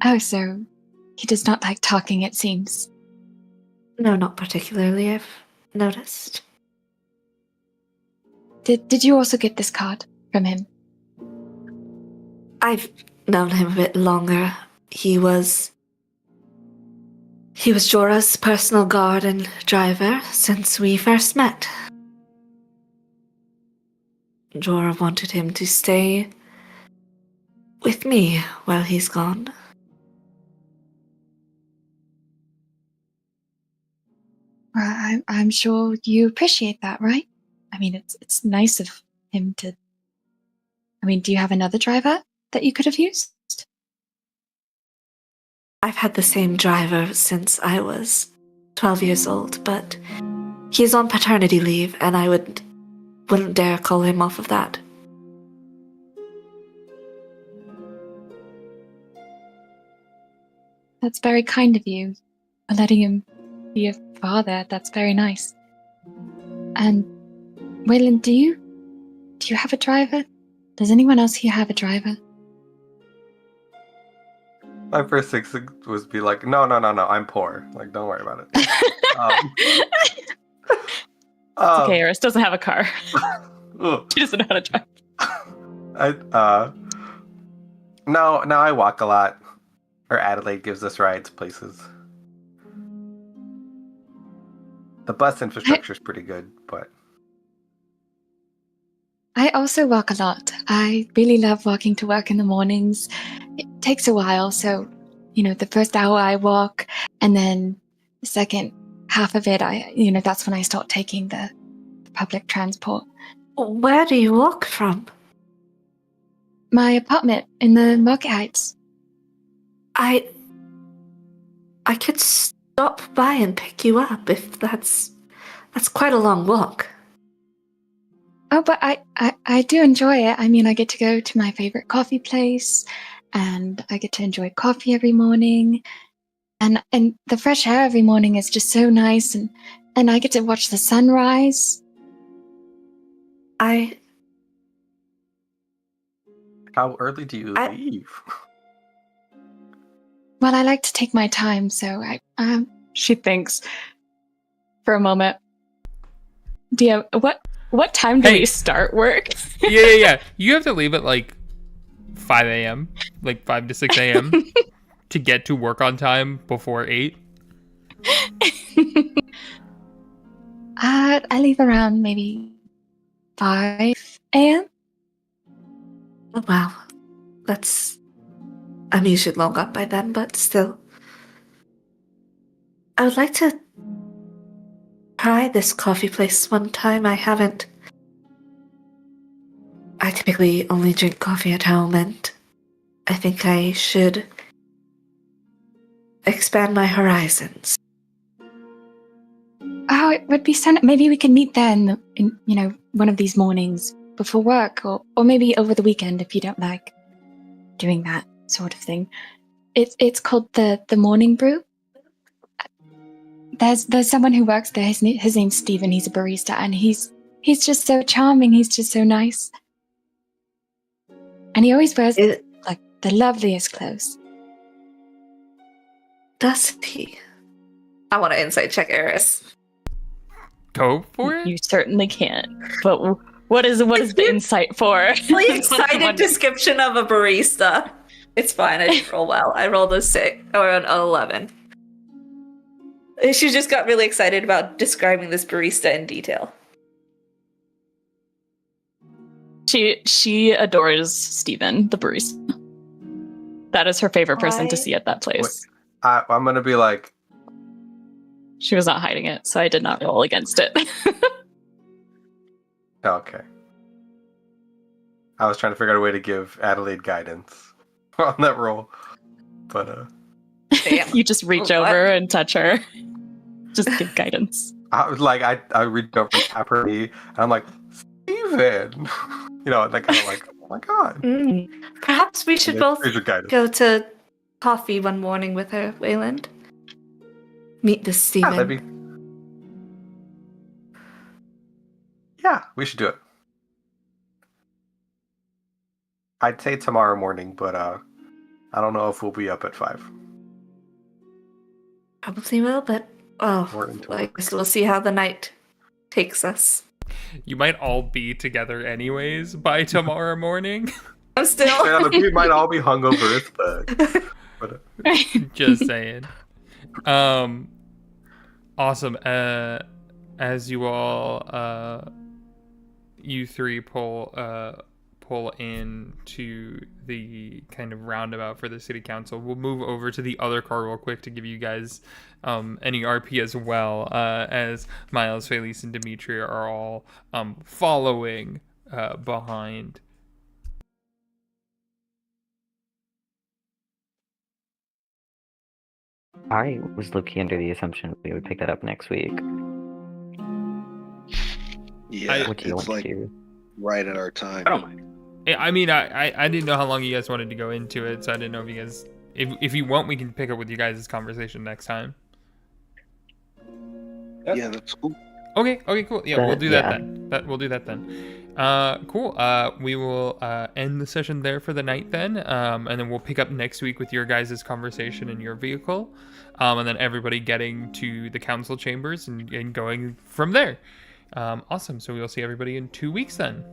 Oh, so he does not like talking, it seems. No, not particularly, I've noticed. Did you also get this card from him? I've known him a bit longer. He was Jorah's personal guard and driver since we first met. Jorah wanted him to stay with me while he's gone. I'm sure you appreciate that, right? I mean, it's nice of him to... I mean, do you have another driver that you could have used? I've had the same driver since I was 12 years old, but he's on paternity leave, and I wouldn't dare call him off of that. That's very kind of you, for letting him be a father. That's very nice. And Waylon, do you have a driver? Does anyone else here have a driver? My first instinct was be like, no, I'm poor. Like, don't worry about it. It's okay, Eris doesn't have a car. She doesn't know how to drive. No, I walk a lot. Or Adelaide gives us rides places. The bus infrastructure is pretty good, but... I also walk a lot. I really love walking to work in the mornings. It takes a while, so, the first hour I walk, and then the second half of it, that's when I start taking the public transport. Where do you walk from? My apartment in the Market Heights. I could stop by and pick you up if that's quite a long walk. Oh, but I do enjoy it. I mean, I get to go to my favorite coffee place, and I get to enjoy coffee every morning, and the fresh air every morning is just so nice, and I get to watch the sunrise. How early do you leave? Well, I like to take my time, so she thinks for a moment. Dia, what time do we start work? Yeah. You have to leave at like 5 a.m., like 5 to 6 a.m. to get to work on time before 8. I leave around maybe 5 a.m. Oh, wow. I'm usually long up by then, but still. I would like to try this coffee place one time. I typically only drink coffee at home, and I think I should expand my horizons. Oh, it would be so nice. Maybe we can meet then in one of these mornings before work, or maybe over the weekend if you don't like doing that sort of thing. It's called the Morning Brew. There's someone who works there. His name's Steven. He's a barista, and he's just so charming. He's just so nice, and he always wears like the loveliest clothes. Does he? I want to insight check Eris. Go for it. You certainly can. But what is the insight for? Really excited description of a barista. It's fine. I didn't roll well. I rolled a 6 or an 11. She just got really excited about describing this barista in detail. She adores Steven, the barista. That is her favorite person to see at that place. I'm gonna be like... She was not hiding it, so I did not roll against it. Okay. I was trying to figure out a way to give Adelaide guidance on that roll, but you just reach over and touch her. Just give guidance. I reached over and tap her knee, and I'm like, Steven! That kind of like Oh my god. Perhaps we should And both there's your guidance. go to coffee one morning with her, Wayland. Meet this Yeah, Steven. Yeah, we should do it. I'd say tomorrow morning, but I don't know if we'll be up at 5. Probably will, but We're into I it. guess we'll see how the night takes us. You might all be together anyways by tomorrow morning. I'm still. Yeah, look, we might all be hungover as fuck. But Just saying. Awesome. As you all, you three pull into the kind of roundabout for the city council. We'll move over to the other car real quick to give you guys any RP as well, as Miles, Felice, and Dimitri are all following behind. I was looking under the assumption we would pick that up next week. Yeah, What do you it's want like to do? right at our time. I don't mind. I mean, I didn't know how long you guys wanted to go into it, so I didn't know if you guys, if you want, we can pick up with you guys' conversation next time. Yeah, that's cool. Okay, cool. Yeah, we'll do that Yeah. then. We'll do that then. Cool. We will end the session there for the night then, and then we'll pick up next week with your guys' conversation in your vehicle, and then everybody getting to the council chambers and going from there. Awesome. So we'll see everybody in 2 weeks then.